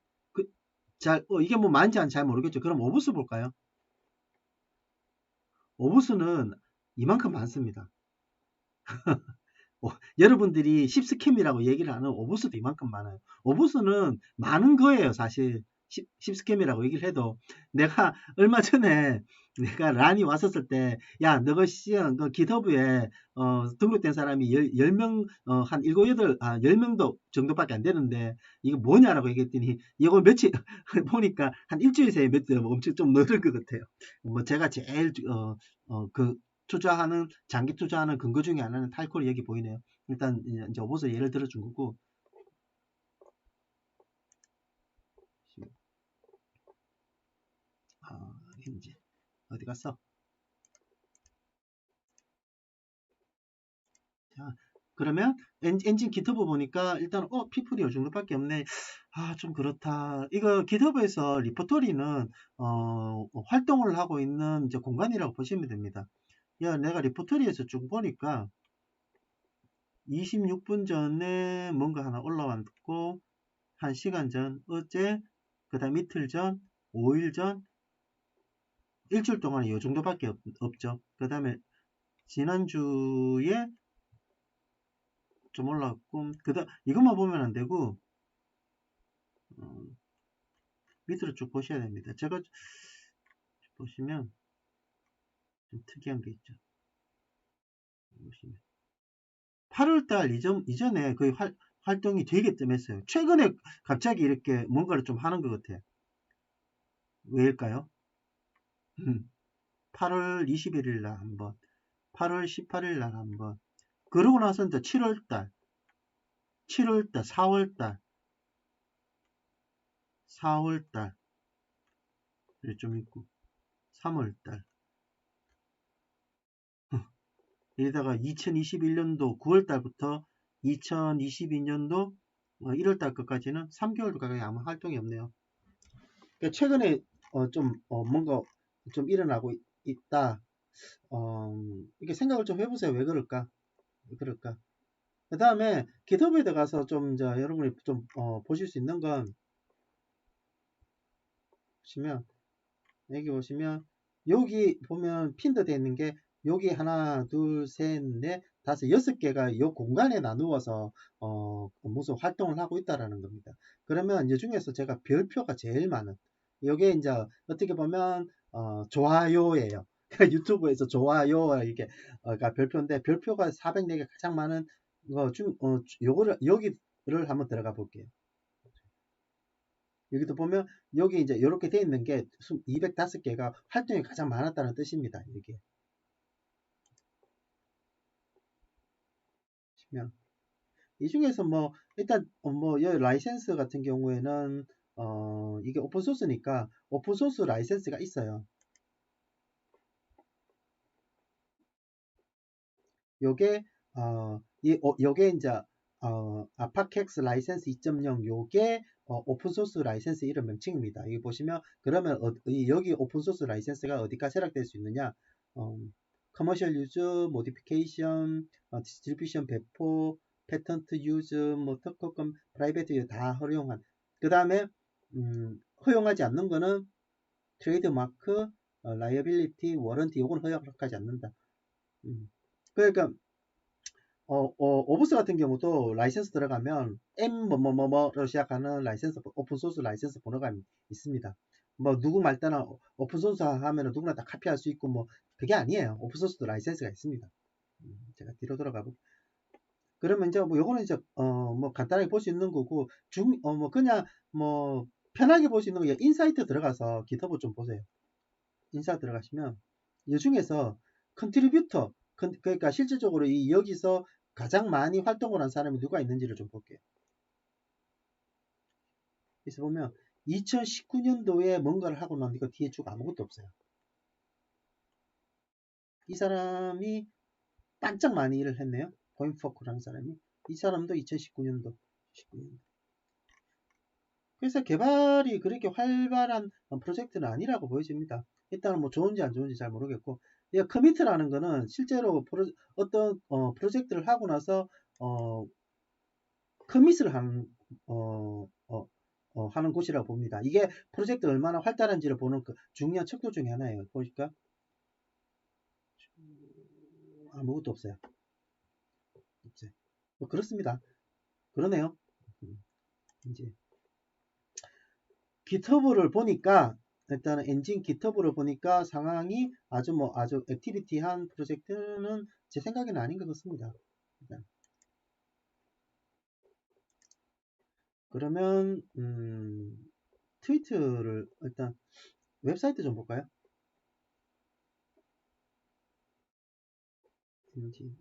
이게 뭐 많지 않은지 잘 모르겠죠. 그럼 오브스 볼까요? 오브스는 이만큼 많습니다. 여러분들이 10스캠이라고 얘기를 하는 오브스도 이만큼 많아요. 오브스는 많은 거예요, 사실. 10스캠이라고 얘기를 해도. 내가 얼마 전에 내가 란이 왔었을 때, 야, 너가 그 GitHub에 등록된 사람이 10명, 한 7, 8, 10명도 정도밖에 안 되는데, 이거 뭐냐라고 얘기했더니, 이거 며칠, 보니까 한 일주일 새에 엄청 좀 늘은 것 같아요. 뭐 제가 제일, 장기 투자하는 근거 중에 하나는 탈콜이 여기 보이네요. 일단 이제 오버서 예를 들어준 거고. 이제 어디 갔어? 자, 그러면 엔진 GitHub 보니까 일단 피플이 요 정도밖에 없네. 좀 그렇다. 이거 GitHub에서 리포토리는 활동을 하고 있는 이제 공간이라고 보시면 됩니다. 야, 내가 리포토리에서 쭉 보니까 26분 전에 뭔가 하나 올라왔고 1시간 전, 어제, 그 다음 이틀 전, 5일 전, 일주일 동안에 이 정도밖에 없죠. 그 다음에 지난주에 좀 올랐고, 이것만 보면 안 되고, 밑으로 쭉 보셔야 됩니다. 제가 보시면 좀 특이한 게 있죠. 보시면 8월달 이전에 거의 활동이 되게 뜸했어요. 최근에 갑자기 이렇게 뭔가를 좀 하는 것 같아요. 왜일까요? 8월 21일 날 한번, 8월 18일 날 한번, 그러고 나서 이제 7월달, 4월달, 4월달, 좀 있고, 3월달, 이러다가 2021년도 9월달부터 2022년도 1월달 끝까지는 3개월 가까이 아무 활동이 없네요. 그러니까 최근에 뭔가 좀 일어나고 있다. 이렇게 생각을 좀 해보세요. 왜 그럴까? 그 다음에 GitHub에 들어가서 좀 여러분이 좀 보실 수 있는 건 보시면 여기 보시면 여기 보면 핀도 되어 있는 게 여기 하나, 둘, 셋, 넷, 다섯, 6개가 이 공간에 나누어서 무슨 활동을 하고 있다라는 겁니다. 그러면 이 중에서 제가 별표가 제일 많은 이게 이제 어떻게 보면 좋아요예요. 유튜브에서 좋아요 이게 별표인데 별표가 404개 가장 많은 요거를 여기를 한번 들어가 볼게요. 여기도 보면 여기 이제 이렇게 되어 있는 게 205개가 활동이 가장 많았다는 뜻입니다. 이게 보시면 이 중에서 뭐 일단 이 라이센스 같은 경우에는 이게 오픈 소스니까 오픈 소스 라이센스가 있어요. 요게 요게 이제 아파텍스 라이센스 2.0 요게 오픈 소스 라이센스 이름 명칭입니다. 여기 보시면 그러면 여기 오픈 소스 라이센스가 어디까지 해당될 수 있느냐? 커머셜 유즈, 모디피케이션, 디스트리뷰션 배포, 패턴트 유즈, 뭐 특허권, 프라이베트 다 허용한. 그 다음에 허용하지 않는 거는 트레이드마크, 라이어빌리티, 워런티 요건 허용하지 않는다. 그러니까 오브스 같은 경우도 라이센스 들어가면 M 뭐뭐뭐뭐로 시작하는 라이센스 오픈소스 라이센스 번호가 있습니다. 뭐 누구 말따나 오픈소스 하면 누구나 다 카피할 수 있고 뭐 그게 아니에요. 오픈소스도 라이센스가 있습니다. 제가 뒤로 돌아가 볼게요. 그러면 이제 뭐 요거는 이제 뭐 간단하게 볼 수 있는 거고 뭐 그냥 뭐 편하게 볼 수 있는 거 인사이트 들어가서 GitHub 좀 보세요. 인사이트 들어가시면 이 중에서 컨트리뷰터 그러니까 실질적으로 여기서 가장 많이 활동을 한 사람이 누가 있는지를 좀 볼게요. 그래서 보면 2019년도에 뭔가를 하고 나니까 뒤에 쭉 아무것도 없어요. 이 사람이 반짝 많이 일을 했네요. 보임포크라는 사람이. 이 사람도 2019년도. 19년도. 그래서 개발이 그렇게 활발한 프로젝트는 아니라고 보여집니다. 일단은 뭐 좋은지 안 좋은지 잘 모르겠고, 커미트라는 거는 실제로 어떤 프로젝트를 하고 나서 커밋을 하는 곳이라고 봅니다. 이게 프로젝트 얼마나 활달한지를 보는 그 중요한 척도 중에 하나예요. 보니까 아무것도 없어요. 없어요. 뭐 그렇습니다. 그러네요. 이제 GitHub를 보니까 일단은 엔진 GitHub를 보니까 상황이 아주 액티비티한 프로젝트는 제 생각에는 아닌 것 같습니다. 일단. 그러면 트위터를 일단 웹사이트 좀 볼까요? 엔진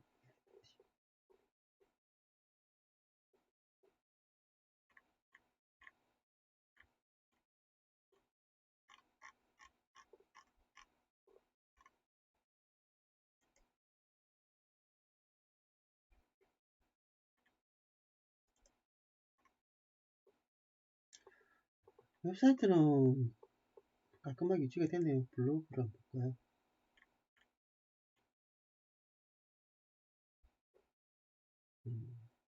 웹사이트는 깔끔하게 유지가 됐네요. 블로그를 한번 볼까요?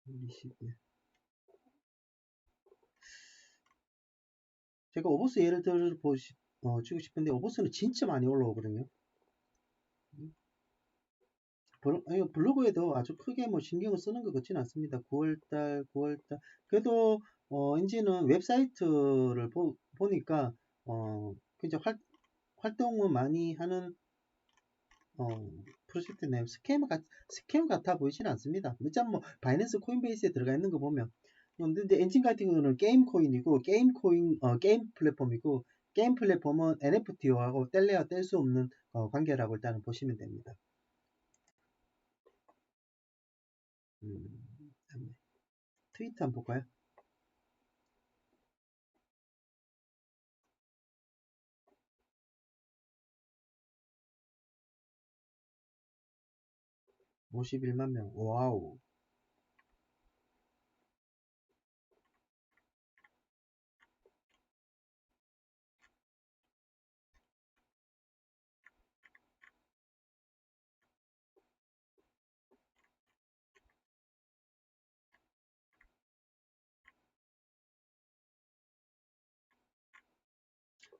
리시브. 제가 오버스 예를 들어 주고 싶은데 오버스는 진짜 많이 올라오거든요. 블로그에도 아주 크게 뭐 신경을 쓰는 것 같지는 않습니다. 9월달. 그래도 엔진은 웹사이트를 보니까 그저 활동을 많이 하는 프로젝트네요. 스캠 같아 보이지는 않습니다. 일단 뭐 바이낸스 코인베이스에 들어가 있는 거 보면 근데 엔진 같은 경우는 게임 코인이고 게임 플랫폼이고 게임 플랫폼은 NFT하고 뗄래야 뗄 수 없는 관계라고 일단은 보시면 됩니다. 트위터 한번 볼까요? 오 51만 명. 와우.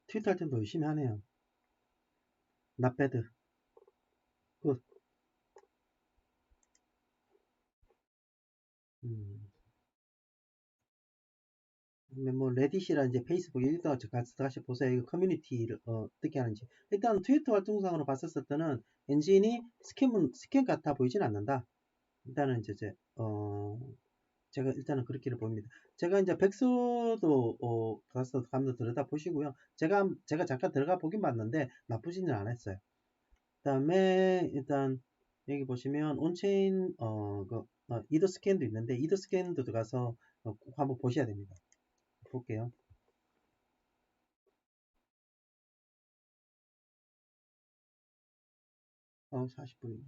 트위터 할 때도 열심히 하네요. 나배드. 굿. 뭐 레딧이라 이제 페이스북 일단 다시 보세요. 이거 커뮤니티를 어떻게 하는지. 일단 트위터 활동상으로 봤었을 때는 엔진이 스캠 같아 보이진 않는다. 일단은 이제 제가 일단은 그렇게를 보입니다. 제가 이제 백서도 가서 한번 들여다 보시고요. 제가 잠깐 들어가 보긴 봤는데 나쁘지는 않았어요. 그다음에 일단 여기 보시면 온체인 이더 스캔도 있는데 이더 스캔도 들어가서 꼭 한번 보셔야 됩니다. 볼게요. 40분이네.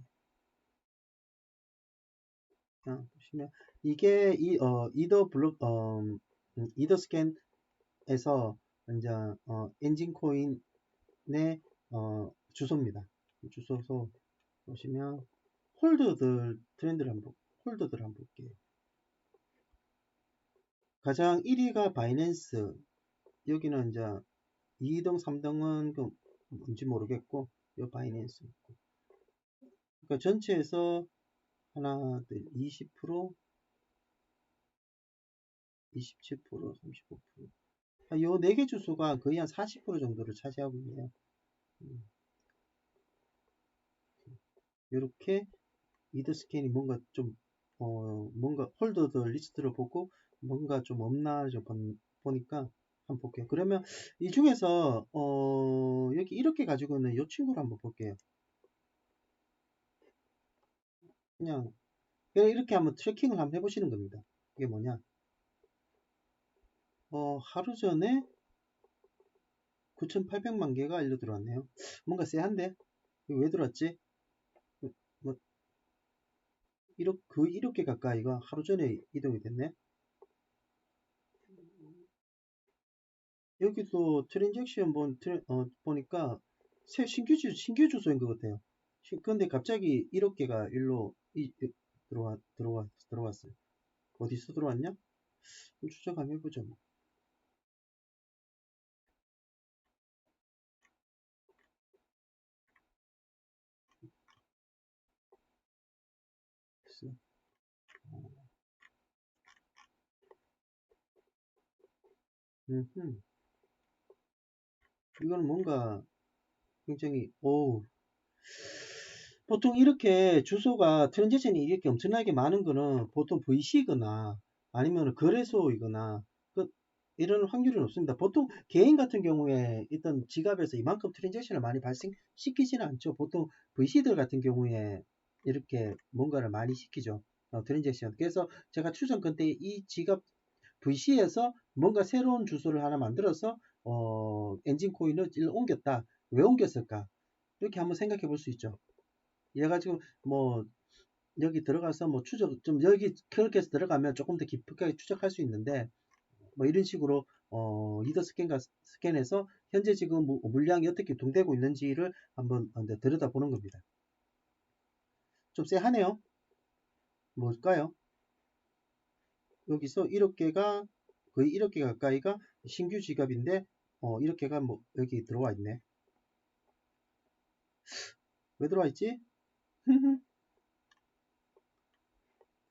보시면 이게 이더 스캔에서 이제 엔진 코인의 주소입니다. 주소서 보시면 홀더들 한번 볼게요. 가장 1위가 바이낸스. 여기는 이제 2등, 3등은 뭔지 모르겠고, 요 바이낸스. 그러니까 전체에서 하나, 둘, 20%, 27%, 35%. 요 4개 주소가 거의 한 40% 정도를 차지하고 있네요. 이렇게 이더 스캔이 뭔가 뭔가 홀더들 리스트를 보고 뭔가 좀 없나 좀 보니까 한번 볼게요. 그러면 이 중에서 여기 이렇게 가지고는 이 친구를 한번 볼게요. 그냥 이렇게 한번 트래킹을 한번 해보시는 겁니다. 이게 뭐냐? 하루 전에 9,800만 개가 일로 들어왔네요. 뭔가 쎄한데? 이거 왜 들어왔지? 뭐, 1억 개 가까이가 하루 전에 이동이 됐네? 여기도 트랜잭션 보니까 신규 주소인 것 같아요. 근데 갑자기 1억 개가 일로 들어왔어요. 어디서 들어왔냐? 좀 추적 한번 해보죠. 뭐. 글쎄. 이거는 뭔가 굉장히, 보통 이렇게 주소가 트랜지션이 이렇게 엄청나게 많은 거는 보통 VC거나 아니면 거래소이거나 이런 확률은 없습니다. 보통 개인 같은 경우에 일단 지갑에서 이만큼 트랜잭션을 많이 발생시키지는 않죠. 보통 VC들 같은 경우에 이렇게 뭔가를 많이 시키죠. 트랜잭션. 그래서 제가 추정 근데 이 지갑 VC에서 뭔가 새로운 주소를 하나 만들어서 엔진 코인을 옮겼다. 왜 옮겼을까? 이렇게 한번 생각해 볼 수 있죠. 얘가 지금 뭐 여기 들어가서 뭐 추적 좀 여기 그렇게 해서 들어가면 조금 더 깊게 추적할 수 있는데 뭐 이런 식으로 리더 스캔해서 현재 지금 물량이 어떻게 동되고 있는지를 한번 들여다보는 겁니다. 좀 쎄하네요. 뭘까요? 여기서 1억 개가 거의 1억 개 가까이가 신규 지갑인데 1억 개가 뭐 여기 들어와 있네. 왜 들어와 있지?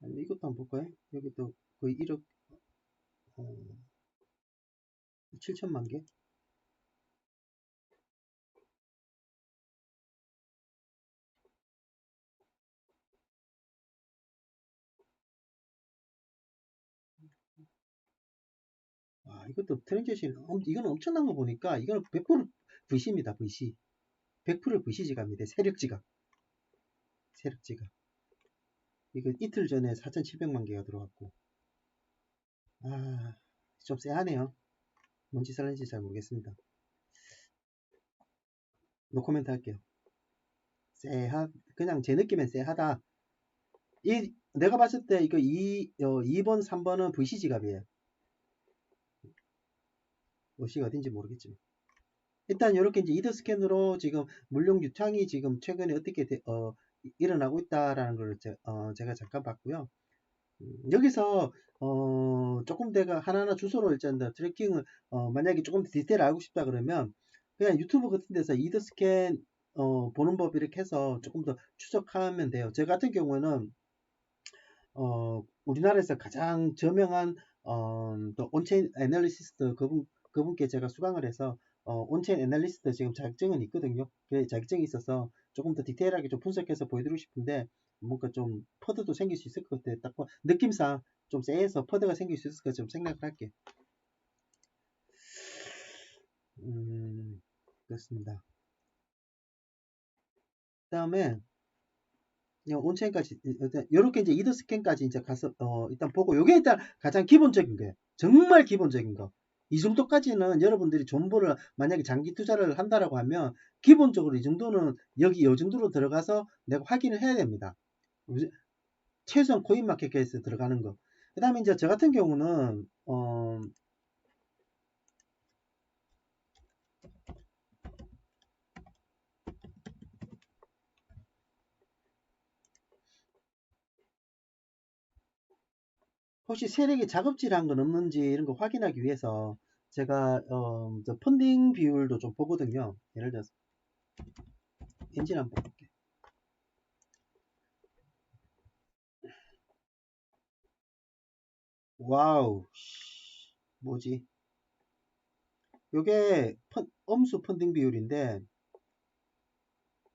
아니, 이것도 한번 볼까요? 여기도 거의 1억 7천만 개. 이것도 트랜지션 이거는 엄청난 거 보니까 이거는 100% VC입니다. VC. 100% VC 지갑입니다. 세력 지갑. 세력 지갑. 이거 이틀 전에 4,700만 개가 들어왔고. 좀 쎄하네요. 뭔 짓을 하는지 잘 모르겠습니다. 노코멘트 할게요. 그냥 제 느낌엔 쎄하다. 내가 봤을 때 이거 2번, 3번은 VC 지갑이에요. 어시가 어딘지 모르겠지만. 일단 이렇게 이제 이더 스캔으로 지금 물량 유창이 지금 최근에 어떻게 일어나고 있다라는 걸 제가 잠깐 봤고요. 여기서 조금 내가 하나하나 주소로 일단 트래킹을 만약에 조금 디테일 알고 싶다 그러면 그냥 유튜브 같은 데서 이더 스캔 보는 법 이렇게 해서 조금 더 추적하면 돼요. 제 같은 경우는 우리나라에서 가장 저명한 또 온체인 애널리시스트 그분께 제가 수강을 해서 온체인 애널리스트 지금 자격증은 있거든요. 그래 자격증이 있어서 조금 더 디테일하게 좀 분석해서 보여드리고 싶은데 뭔가 좀 퍼드도 생길 수 있을 것 같아요. 딱 느낌상 좀 쎄해서 퍼드가 생길 수 있을 것 좀 생각을 할게요. 그렇습니다. 그 다음에 온체인까지 일단 이렇게 이제 이더 스캔까지 이제 가서 일단 보고 요게 일단 가장 기본적인 거예요. 정말 기본적인 거. 이 정도까지는 여러분들이 정보를 만약에 장기 투자를 한다라고 하면 기본적으로 이 정도는 여기 요 정도로 들어가서 내가 확인을 해야 됩니다. 최소한 코인마켓에서 들어가는 거. 그 다음에 이제 저 같은 경우는 혹시 세력이 작업질한 건 없는지 이런 거 확인하기 위해서 제가 저 펀딩 비율도 좀 보거든요. 예를 들어서 엔진 한번 볼게요. 와우, 뭐지? 요게 엄수 펀딩 비율인데,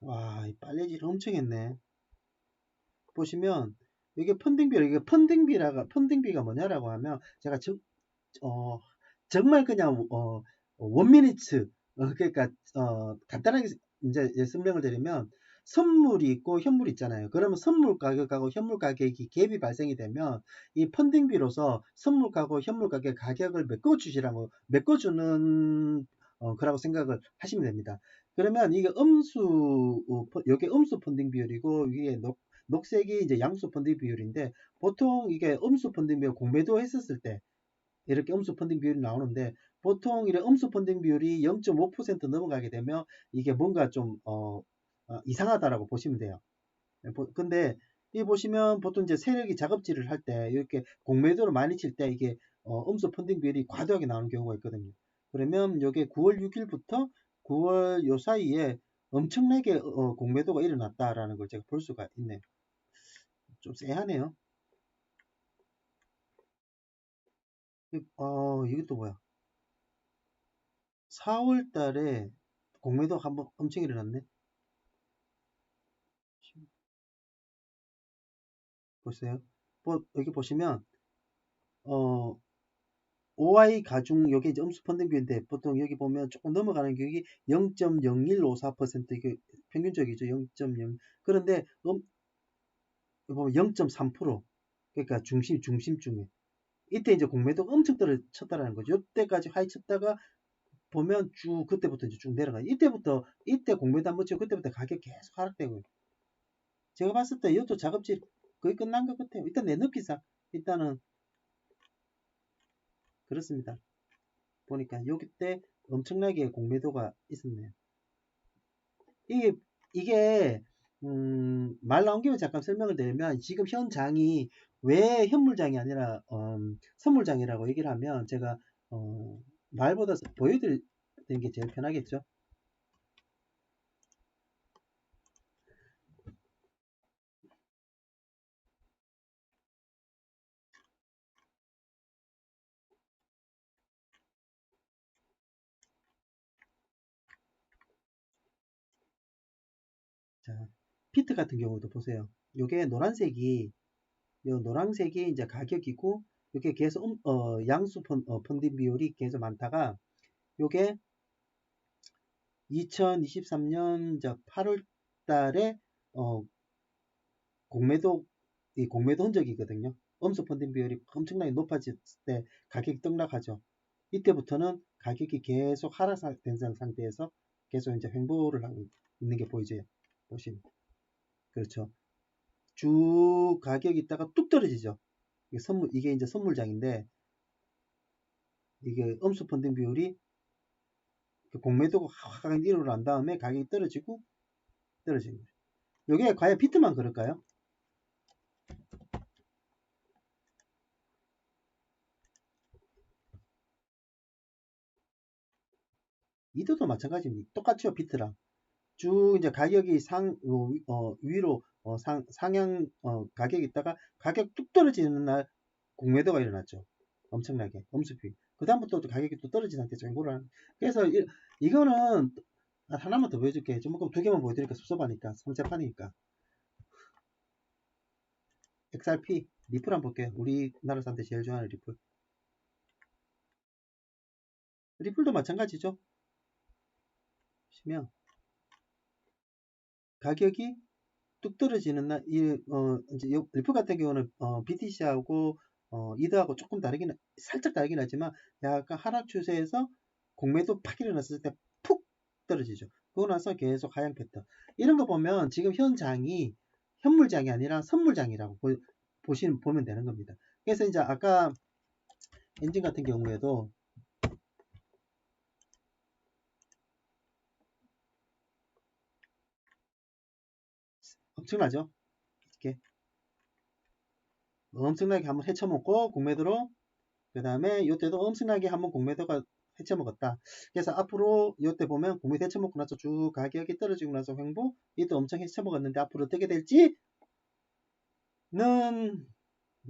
와, 이 빨래질 엄청 했네. 보시면, 이게 펀딩비가 뭐냐라고 하면, 제가 어, 정말 그냥, 원미니츠, 그러니까, 간단하게 이제 설명을 드리면, 선물이 있고 현물이 있잖아요. 그러면 선물 가격하고 현물 가격이 갭이 발생이 되면 이 펀딩비로서 선물가고 현물 가격 가격을 메꿔주는 거라고 생각을 하시면 됩니다. 그러면 이게 여기 음수 펀딩 비율이고 이게 녹색이 이제 양수 펀딩 비율인데 보통 이게 음수 펀딩 비율 공매도 했었을 때 이렇게 음수 펀딩 비율이 나오는데 보통 이런 음수 펀딩 비율이 0.5% 넘어가게 되면 이게 뭔가 좀 이상하다라고 보시면 돼요. 근데 이 보시면 보통 이제 세력이 작업질을 할 때 이렇게 공매도를 많이 칠 때 이게 음수 펀딩 비율이 과도하게 나오는 경우가 있거든요. 그러면 이게 9월 6일부터 9월 요 사이에 엄청나게 공매도가 일어났다라는 걸 제가 볼 수가 있네요. 좀 쎄하네요. 이것도 뭐야? 4월 달에 공매도 한번 엄청 일어났네. 보세요. 여기 보시면 어 OI 가중 여기 이제 음수 펀딩 비율인데 보통 여기 보면 조금 넘어가는 격이 0.0154% 이게 평균적이죠. 0.0 그런데 보면 0.3% 그러니까 중심중에 이때 이제 공매도가 엄청 떨어졌다라는 거죠. 이때까지 하이 쳤다가 보면 쭉 그때부터 이제 쭉 내려가요. 이때 공매도 한번 치고 그때부터 가격 계속 하락되고 제가 봤을 때 이것도 작업질 거의 끝난 것 같아요. 일단 내 느낌상 일단은 그렇습니다. 보니까 여기 때 엄청나게 공매도가 있었네요. 이게 말 나온 김에 잠깐 설명을 드리면 지금 현 장이 왜 현물장이 아니라 선물장이라고 얘기를 하면 제가 말보다 보여드리는 게 제일 편하겠죠. 자, 피트 같은 경우도 보세요. 요게 노란색이 이제 가격이고 이게 계속 양수 펀딩 비율이 계속 많다가 요게 2023년 8월 달에 공매도 흔적이거든요. 음수 펀딩 비율이 엄청나게 높아질 때 가격이 떡락하죠. 이때부터는 가격이 계속 하락된 상태에서 계속 이제 횡보를 하고 있는 게 보이죠. 보시면 그렇죠. 주 가격이 있다가 뚝 떨어지죠. 이게 이제 선물장인데 이게 음수 펀딩 비율이 공매도가 확 일어난 다음에 가격이 떨어지고 떨어지는 거죠. 이게 과연 피트만 그럴까요? 이도도 마찬가지입니다. 똑같죠, 피트랑. 쭉 이제 가격이 위로 상향 가격이 있다가 가격 뚝 떨어지는 날 공매도가 일어났죠. 엄청나게 엄수비. 그 다음부터 가격이 또 떨어진 상태에서 횡보를 하는. 그래서 이거는 하나만 더 보여줄게. 조금 두 개만 보여드리니까 섭섭하니까 3차판이니까. XRP 리플 한번 볼게요. 우리나라 사람들 제일 좋아하는 리플. 리플도 마찬가지죠. 보시면 가격이 뚝 떨어지는 날, 이제 리플 같은 경우는 BTC하고 이드하고 조금 살짝 다르긴 하지만 약간 하락 추세에서 공매도 팍 일어났을 때 푹 떨어지죠. 그러고 나서 계속 하향 패턴. 이런 거 보면 지금 현 장이 현물장이 아니라 선물장이라고 보면 되는 겁니다. 그래서 이제 아까 엔진 같은 경우에도 엄청나죠? 이렇게 엄청나게 한번 헤쳐먹고 공매도로 그 다음에 이때도 엄청나게 한번 공매도가 헤쳐먹었다. 그래서 앞으로 이때 보면 공매도 헤쳐먹고 나서 쭉 가격이 떨어지고 나서 횡보 이때 엄청 헤쳐먹었는데 앞으로 어떻게 될지는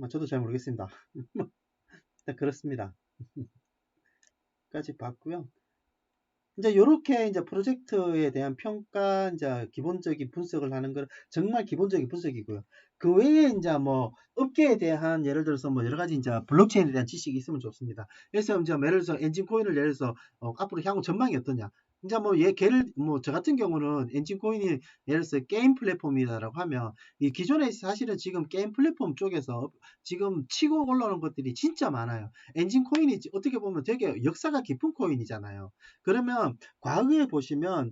저도 잘 모르겠습니다. 일단 그렇습니다. 까지 봤고요. 이제 이렇게 이제 프로젝트에 대한 평가, 이제 기본적인 분석을 하는 건 정말 기본적인 분석이고요. 그 외에 이제 뭐 업계에 대한 예를 들어서 뭐 여러 가지 이제 블록체인에 대한 지식이 있으면 좋습니다. 그래서 이제 예를 들어서 엔진 코인을 예를 들어서 앞으로 향후 전망이 어떠냐. 이제 뭐 걔를 뭐 저 같은 경우는 엔진 코인이 예를 들어서 게임 플랫폼이다라고 하면 이 기존에 사실은 지금 게임 플랫폼 쪽에서 지금 치고 올라오는 것들이 진짜 많아요. 엔진 코인이 어떻게 보면 되게 역사가 깊은 코인이잖아요. 그러면 과거에 보시면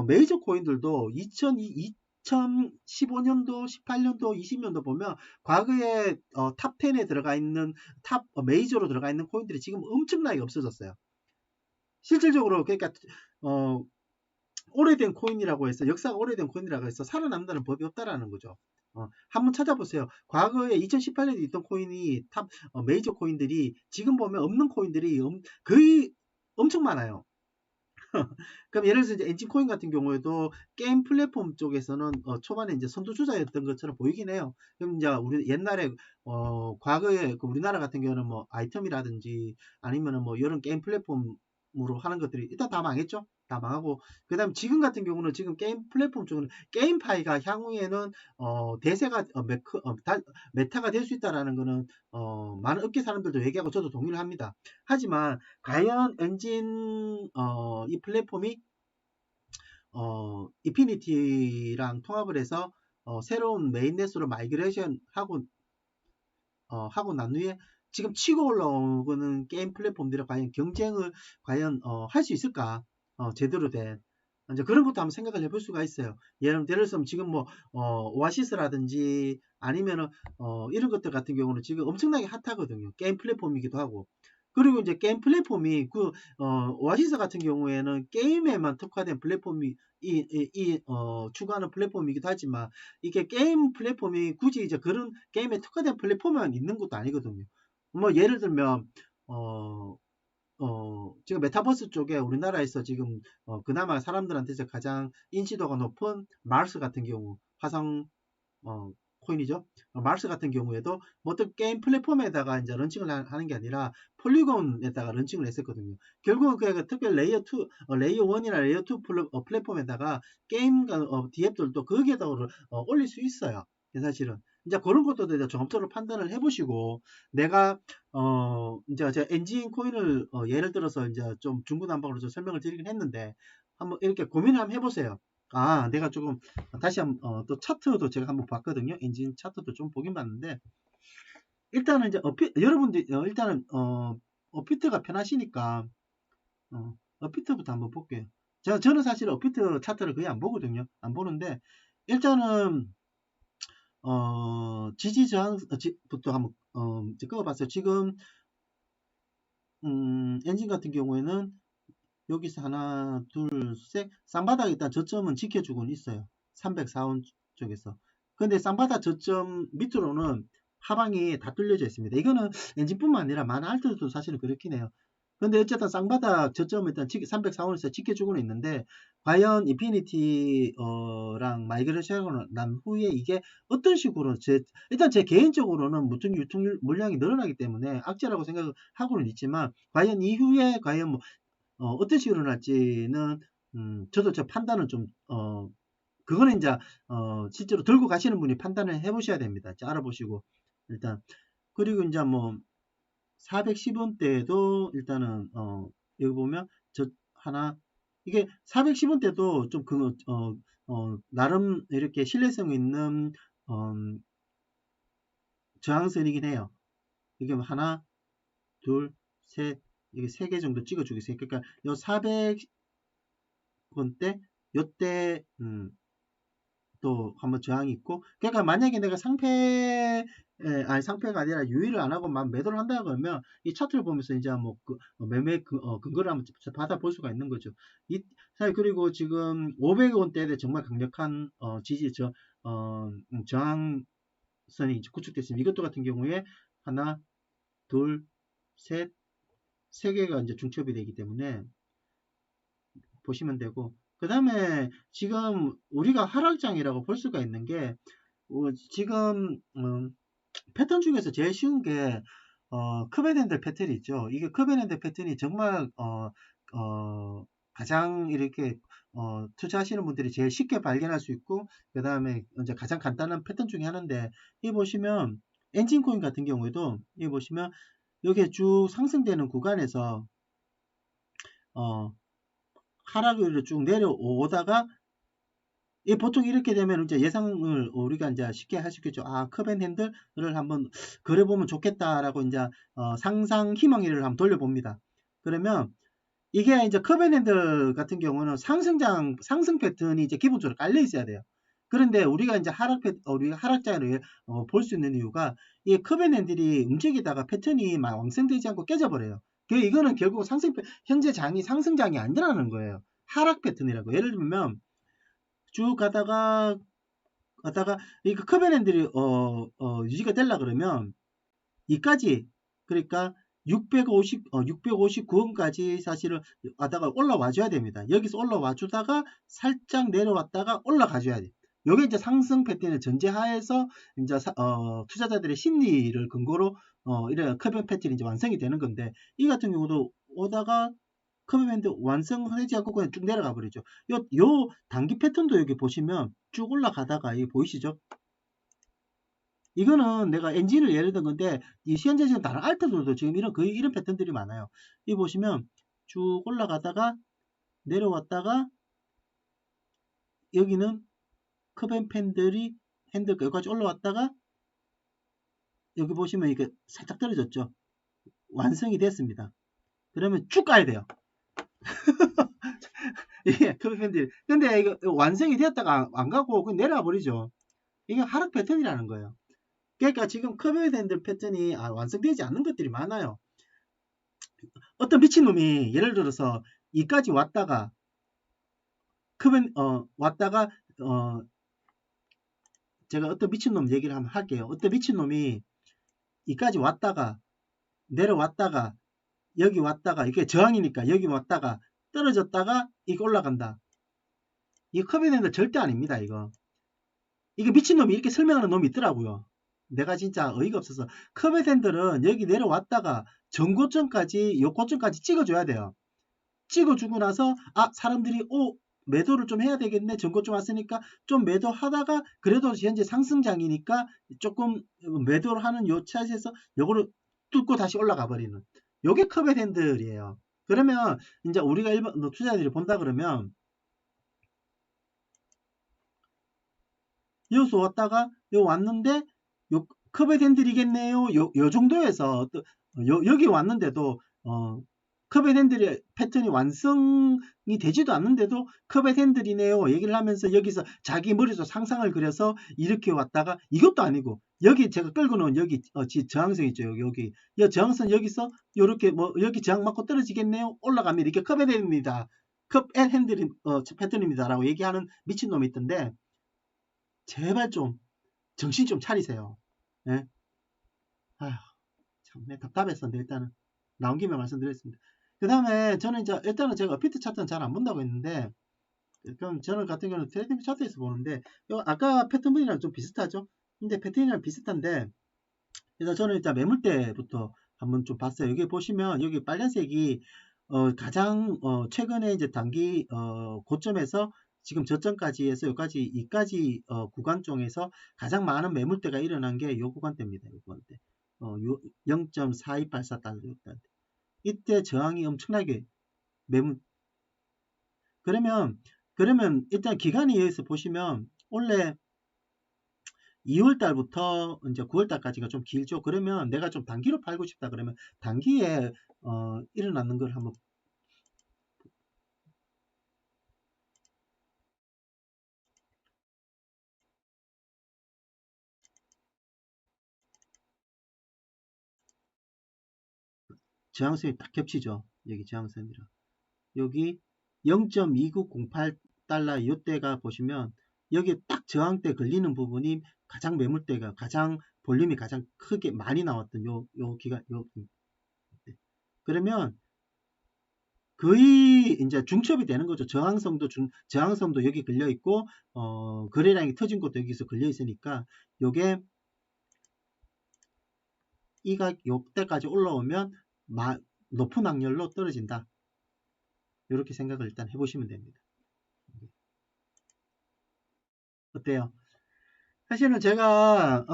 메이저 코인들도 2015년도, 18년도, 20년도 보면 과거에 탑 10에 들어가 있는 탑 메이저로 들어가 있는 코인들이 지금 엄청나게 없어졌어요. 실질적으로 그러니까 어, 오래된 코인이라고 해서 역사가 오래된 코인이라고 해서 살아남는 법이 없다라는 거죠. 한번 찾아보세요. 과거에 2018년에 있던 코인이 탑 메이저 코인들이 지금 보면 없는 코인들이 거의 엄청 많아요. 그럼 예를 들어서 이제 엔진 코인 같은 경우에도 게임 플랫폼 쪽에서는 초반에 이제 선두주자였던 것처럼 보이긴 해요. 그럼 이제 우리 옛날에 과거에 그 우리나라 같은 경우는 뭐 아이템이라든지 아니면은 뭐 이런 게임 플랫폼으로 하는 것들이 일단 다 망했죠. 다 망하고 그다음 지금 같은 경우는 지금 게임 플랫폼 쪽은 게임파이가 향후에는 대세가 메타가 될 수 있다라는 거는 많은 업계 사람들도 얘기하고 저도 동의를 합니다. 하지만 과연 엔진 이 플랫폼이 이피니티랑 통합을 해서 새로운 메인넷으로 마이그레이션 하고 난 후에 지금 치고 올라오는 게임 플랫폼들이 과연 경쟁을 과연 할 수 있을까? 제대로 된 이제 그런 것도 한번 생각을 해볼 수가 있어요. 예를 들어서 지금 뭐 오아시스라든지 아니면은 이런 것들 같은 경우는 지금 엄청나게 핫하거든요. 게임 플랫폼이기도 하고. 그리고 이제 게임 플랫폼이 오아시스 같은 경우에는 게임에만 특화된 플랫폼이 추구하는 플랫폼이기도 하지만 이게 게임 플랫폼이 굳이 이제 그런 게임에 특화된 플랫폼만 있는 것도 아니거든요. 뭐 예를 들면 어, 지금 메타버스 쪽에 우리나라에서 지금 그나마 사람들한테서 가장 인지도가 높은 마르스 같은 경우 화성 어, 코인이죠. 마르스 같은 경우에도 뭐 어떤 게임 플랫폼에다가 이제 런칭을 하는 게 아니라 폴리곤에다가 런칭을 했었거든요. 결국은 그 특히 레이어 2, 레이어 1이나 레이어 2 플랫폼에다가 게임 디앱들도 거기에다 올릴 수 있어요. 사실은 이제 그런 것도 이제 종합적으로 판단을 해보시고 내가 이제 제가 엔진 코인을 예를 들어서 이제 좀 중구난방으로 좀 설명을 드리긴 했는데 한번 이렇게 고민을 한번 해보세요. 아, 내가 조금 다시 한번 또 차트도 제가 한번 봤거든요. 엔진 차트도 좀 보긴 봤는데 일단은 이제 여러분들 일단은 어피트가 편하시니까 어피트부터 한번 볼게요. 저는 사실 어피트 차트를 거의 안 보거든요. 안 보는데 일단은 지지 저항부터 한번 이제 끄어봤어요. 지금 엔진 같은 경우에는 여기서 하나, 둘, 셋, 쌍바닥 일단 저점은 지켜주고는 있어요. 304원 쪽에서. 근데 쌍바닥 저점 밑으로는 하방이 다 뚫려져 있습니다. 이거는 엔진뿐만 아니라 많은 알트도 사실은 그렇긴 해요. 근데 어쨌든 쌍바닥 저점을 일단 304원에서 지켜주고는 있는데 과연 인피니티랑 마이그레이션을 난 후에 이게 어떤 식으로 일단 제 개인적으로는 무통 유통 물량이 늘어나기 때문에 악재라고 생각을 하고는 있지만 과연 이후에 과연 뭐 어떤 식으로 날지는 저도 저 판단은 좀 그거는 이제 실제로 들고 가시는 분이 판단을 해보셔야 됩니다. 알아보시고 일단 그리고 이제 뭐 410원대도 일단은 여기 보면 저 하나 이게 410원대도 좀 나름 이렇게 신뢰성 있는 저항선이긴 해요. 이게 뭐 하나 둘 셋 이게 3개 정도 찍어주겠어요. 그러니까 요 400원대 요때 또 한번 저항이 있고 그러니까 만약에 내가 상패가 아니라 유의를 안 하고 막 매도를 한다 그러면 이 차트를 보면서 이제 뭐 매매 근거를 한번 받아볼 수가 있는 거죠. 그리고 지금 500원대에 정말 강력한 저항선이 이제 구축됐습니다. 이것도 같은 경우에 하나 둘 셋 세 개가 이제 중첩이 되기 때문에 보시면 되고 그 다음에 지금 우리가 하락장이라고 볼 수가 있는 게 지금 패턴 중에서 제일 쉬운 게 커벤앤들 패턴이 있죠. 이게 커벤앤들 패턴이 정말 가장 이렇게 투자하시는 분들이 제일 쉽게 발견할 수 있고 그 다음에 이제 가장 간단한 패턴 중에 하나인데 이 보시면 엔진코인 같은 경우에도 이 보시면 여기에 쭉 상승되는 구간에서 하락으로 쭉 내려오다가 보통 이렇게 되면 이제 예상을 우리가 이제 쉽게 할 수 있겠죠. 아, 컵앤핸들을 한번 그려보면 좋겠다라고 이제 상상 희망일을 한번 돌려봅니다. 그러면 이게 이제 컵앤핸들 같은 경우는 상승 패턴이 이제 기본적으로 깔려 있어야 돼요. 그런데 우리가 이제 우리가 하락장을 볼 수 있는 이유가 이 컵앤핸들이 움직이다가 패턴이 막 왕성되지 않고 깨져버려요. 이거는 결국 현재 장이 상승장이 아니라는 거예요. 하락 패턴이라고. 예를 들면 쭉 가다가 이 컵앤핸들이 유지가 되려 그러면 이까지, 그러니까 659원까지 사실은 하다가 올라와 줘야 됩니다. 여기서 올라와 주다가 살짝 내려왔다가 올라가 줘야 돼. 요게 이제 상승 패턴의 전제하에서 이제 투자자들의 심리를 근거로 이런 컵앤 패턴이 이제 완성이 되는 건데, 이 같은 경우도 오다가 컵앤밴드 완성하지 않고 그냥 쭉 내려가 버리죠. 요 단기 패턴도 여기 보시면 쭉 올라가다가 이게 보이시죠? 이거는 내가 엔진을 예를 든 건데, 이 현재 지금 다른 알트들도 지금 거의 이런 패턴들이 많아요. 이 보시면 쭉 올라가다가 내려왔다가 여기는 컵앤팬들이 핸들 여기까지 올라왔다가 여기 보시면 이게 살짝 떨어졌죠. 완성이 됐습니다. 그러면 쭉 가야 돼요. 예, 컵앤팬들. 근데 이거 완성이 되었다가 안 가고 그냥 내려와 버리죠. 이게 하락 패턴이라는 거예요. 그러니까 지금 컵앤팬들 패턴이 완성되지 않는 것들이 많아요. 어떤 미친놈이 예를 들어서 이까지 왔다가 왔다가 제가 어떤 미친놈 얘기를 한번 할게요. 어떤 미친놈이 이까지 왔다가 내려왔다가 여기 왔다가 이게 저항이니까 여기 왔다가 떨어졌다가 이게 올라간다. 이 컵앤팬들 절대 아닙니다. 이게 미친놈이 이렇게 설명하는 놈이 있더라고요. 내가 진짜 어이가 없어서. 컵앤팬들은 여기 내려왔다가 전고점까지 요 고점까지 찍어줘야 돼요. 찍어주고 나서 사람들이 매도를 좀 해야 되겠네. 전고점 왔으니까 좀 매도하다가 그래도 현재 상승장이니까 조금 매도를 하는 요 차에서 요거를 뚫고 다시 올라가 버리는 요게 컵앤핸들이에요. 그러면 이제 우리가 일반 투자자들이 본다 그러면 여기서 왔다가 요 왔는데 요 컵앤핸들이겠네요. 요 정도에서 여기 왔는데도 컵앤핸들의 패턴이 완성이 되지도 않는데도 컵앤핸들이네요 얘기를 하면서 여기서 자기 머릿속 상상을 그려서 이렇게 왔다가 이것도 아니고 여기 제가 끌고 놓은 여기 저항선 있죠. 여기 저항선 여기서 요렇게 여기 저항 맞고 떨어지겠네요. 올라가면 이렇게 컵앤핸들입니다. 컵앤핸들 패턴입니다 라고 얘기하는 미친놈이 있던데, 제발 좀 정신 좀 차리세요. 네? 아휴, 참 답답했었는데 일단은 나온 김에 말씀드렸습니다. 그 다음에 저는 이제 일단은 제가 어피트 차트는 잘 안 본다고 했는데, 그럼 저는 같은 경우는 트레이딩 차트에서 보는데 아까 패턴분이랑 좀 비슷하죠. 근데 패턴이랑 비슷한데 일단 저는 일단 매물대부터 한번 좀 봤어요. 여기 보시면 여기 빨간색이 가장 최근에 이제 단기 고점에서 지금 저점까지 해서 여기까지 이까지 구간 중에서 가장 많은 매물대가 일어난 게 요 구간대입니다. 요 구간대 0.4284달러. 이때 저항이 엄청나게 매물. 그러면 일단 기간에 의해서 보시면 원래 2월 달부터 이제 9월 달까지가 좀 길죠. 그러면 내가 좀 단기로 팔고 싶다 그러면 단기에 일어나는 걸 한번 저항선이 딱 겹치죠. 여기 저항선이랑 여기 0.2908달러 이때가 보시면 여기 딱 저항대 걸리는 부분이 가장 매물대가 가장 볼륨이 가장 크게 많이 나왔던 요 기간 그러면 거의 이제 중첩이 되는 거죠. 저항선도 여기 걸려 있고 거래량이 터진 것도 여기서 걸려 있으니까 요게 요때까지 올라오면 높은 확률로 떨어진다. 이렇게 생각을 일단 해보시면 됩니다. 어때요? 사실은 제가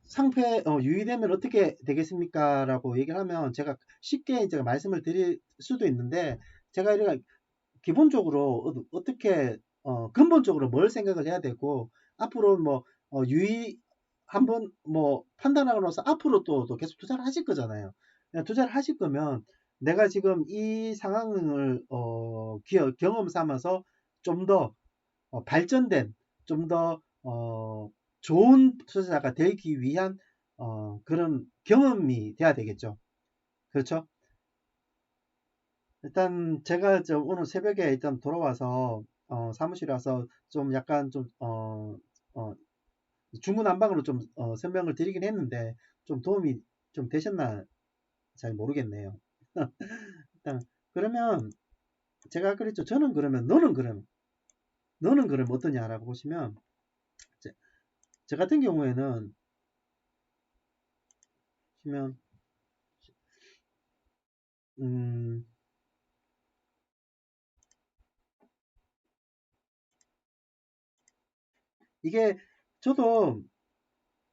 상패 유의되면 어떻게 되겠습니까? 라고 얘기를 하면 제가 쉽게 제가 말씀을 드릴 수도 있는데, 제가 이렇게 기본적으로 어떻게 근본적으로 뭘 생각을 해야 되고 앞으로 뭐 유의 한번 뭐 판단하고 나서 앞으로 또 계속 투자를 하실 거잖아요. 투자를 하실 거면 내가 지금 이 상황을 경험 삼아서 좀 더 발전된 좀 더 좋은 투자자가 되기 위한 그런 경험이 돼야 되겠죠. 그렇죠? 일단 제가 오늘 새벽에 일단 돌아와서 사무실에 와서 좀 약간 좀 중구난방으로 좀 설명을 드리긴 했는데 좀 도움이 좀 되셨나 잘 모르겠네요. 일단 그러면 제가 그랬죠. 저는 그러면 너는 그러면 어떠냐라고 보시면 제 같은 경우에는 보시면 음, 이게 저도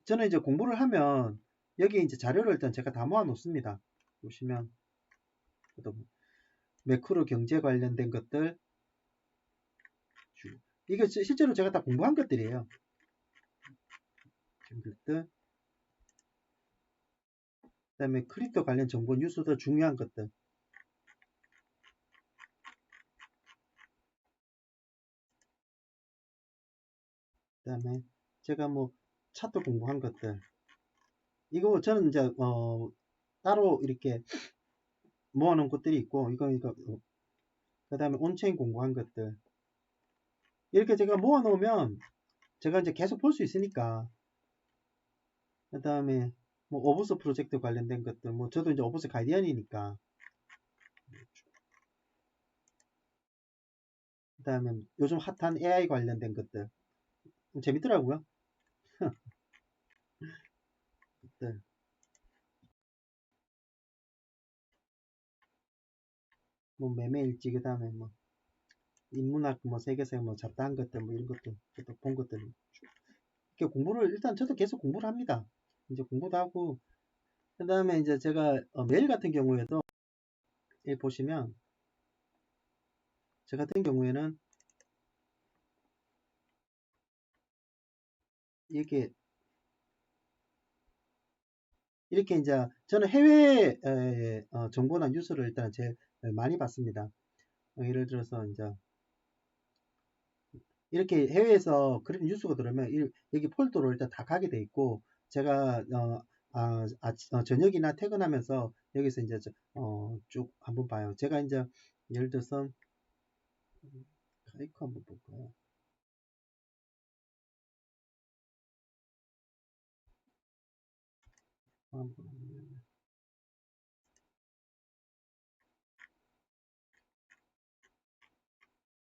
저는 이제 공부를 하면 여기 이제 자료를 일단 제가 다 모아 놓습니다. 보시면 또 매크로 경제 관련된 것들 이게 실제로 제가 다 공부한 것들이에요. 것들 그다음에 크립토 관련 정보 뉴스도 중요한 것들 그다음에 제가 뭐 차트 공부한 것들 이거 저는 이제 따로 이렇게 모아놓은 것들이 있고 이거 그다음에 온체인 공부한 것들 이렇게 제가 모아놓으면 제가 이제 계속 볼 수 있으니까 그다음에 뭐 오버스 프로젝트 관련된 것들 뭐 저도 이제 오버스 가이디언이니까 그다음에 요즘 핫한 AI 관련된 것들 재밌더라고요. 네. 뭐 매매일지 그다음에 뭐 인문학 뭐 세계사 뭐 잡다한 것들 뭐 이런 것도 저도 본 것들 이렇게 공부를 일단 저도 계속 공부를 합니다. 이제 공부도 하고 그다음에 이제 제가 메일 같은 경우에도 여기 보시면 저 같은 경우에는 이렇게 이제 저는 해외 정보나 뉴스를 일단 제일 많이 봤습니다. 예를 들어서 이제 이렇게 해외에서 그런 뉴스가 들어오면 여기 폴더로 일단 다 가게 돼 있고 제가 저녁이나 퇴근하면서 여기서 이제 쭉 한번 봐요. 제가 이제 예를 들어서 카이코 한번 볼까요?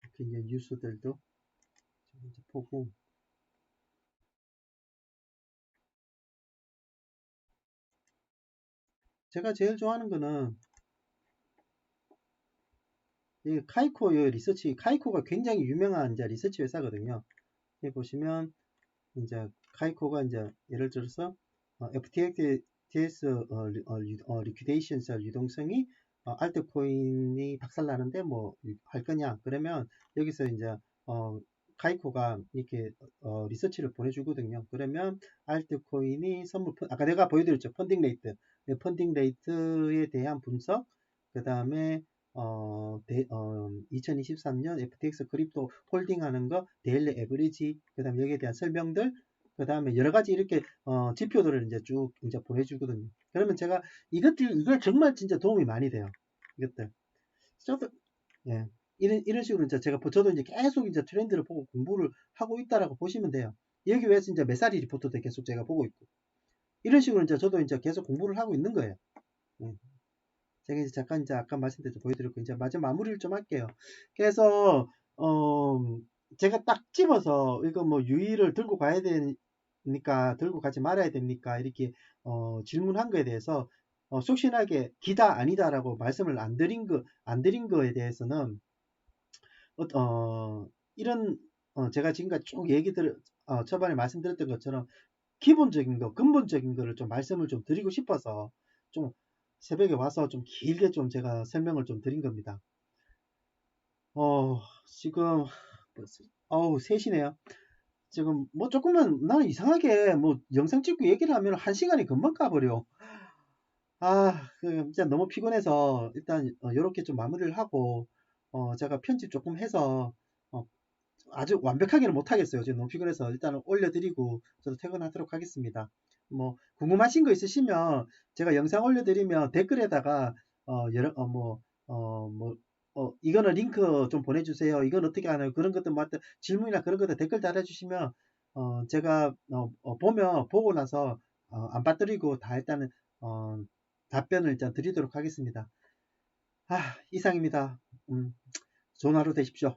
이렇게 이제 뉴스들도 이제 보고 제가 제일 좋아하는 거는 이 카이코 리서치 카이코가 굉장히 유명한 이제 리서치 회사거든요. 여기 보시면 이제 카이코가 이제 예를 들어서 FTX 리퀴데이션설 유동성이 알트코인이 박살나는데 뭐 할 거냐 그러면 여기서 이제 카이코가 이렇게 리서치를 보내주거든요. 그러면 알트코인이 아까 내가 보여드렸죠. 펀딩 레이트에 대한 분석 그 다음에 2023년 FTX 크립토 홀딩하는 거 데일리 에버리지 그 다음에 여기에 대한 설명들 그 다음에 여러 가지 이렇게 지표들을 이제 쭉 이제 보내주거든요. 그러면 제가 이걸 정말 진짜 도움이 많이 돼요. 이것들. 저도 예. 이런 식으로 이제 저도 이제 계속 이제 트렌드를 보고 공부를 하고 있다라고 보시면 돼요. 여기 위해서 이제 메사리 리포트도 계속 제가 보고 있고 이런 식으로 이제 저도 이제 계속 공부를 하고 있는 거예요. 예. 제가 이제 잠깐 이제 아까 말씀드린 보여드렸고 이제 마지막 마무리를 좀 할게요. 그래서 제가 딱 집어서 이거 뭐 유의를 들고 가야 되니까 들고 가지 말아야 됩니까? 이렇게 질문한 거에 대해서 속신하게 기다 아니다라고 말씀을 안 드린 거에 대해서는 이런 제가 지금까지 쭉 초반에 말씀드렸던 것처럼 기본적인 거, 근본적인 거를 좀 말씀을 좀 드리고 싶어서 좀 새벽에 와서 좀 길게 좀 제가 설명을 좀 드린 겁니다. 지금 벌써 어우 3시네요. 지금 뭐 조금만 나는 이상하게 뭐 영상 찍고 얘기를 하면 1시간이 금방 가버려. 진짜 너무 피곤해서 일단 요렇게 좀 마무리를 하고 제가 편집 조금 해서 어, 아주 완벽하게는 못하겠어요. 지금 너무 피곤해서 일단은 올려드리고 저도 퇴근하도록 하겠습니다. 뭐 궁금하신 거 있으시면 제가 영상 올려드리면 댓글에다가 여러 이거는 링크 좀 보내주세요. 이건 어떻게 하나요? 그런 것들 뭐 질문이나 그런 것들 댓글 달아주시면 제가 보면 보고 나서 안 빠뜨리고 다 일단은 어, 답변을 일단 드리도록 하겠습니다. 이상입니다. 좋은 하루 되십시오.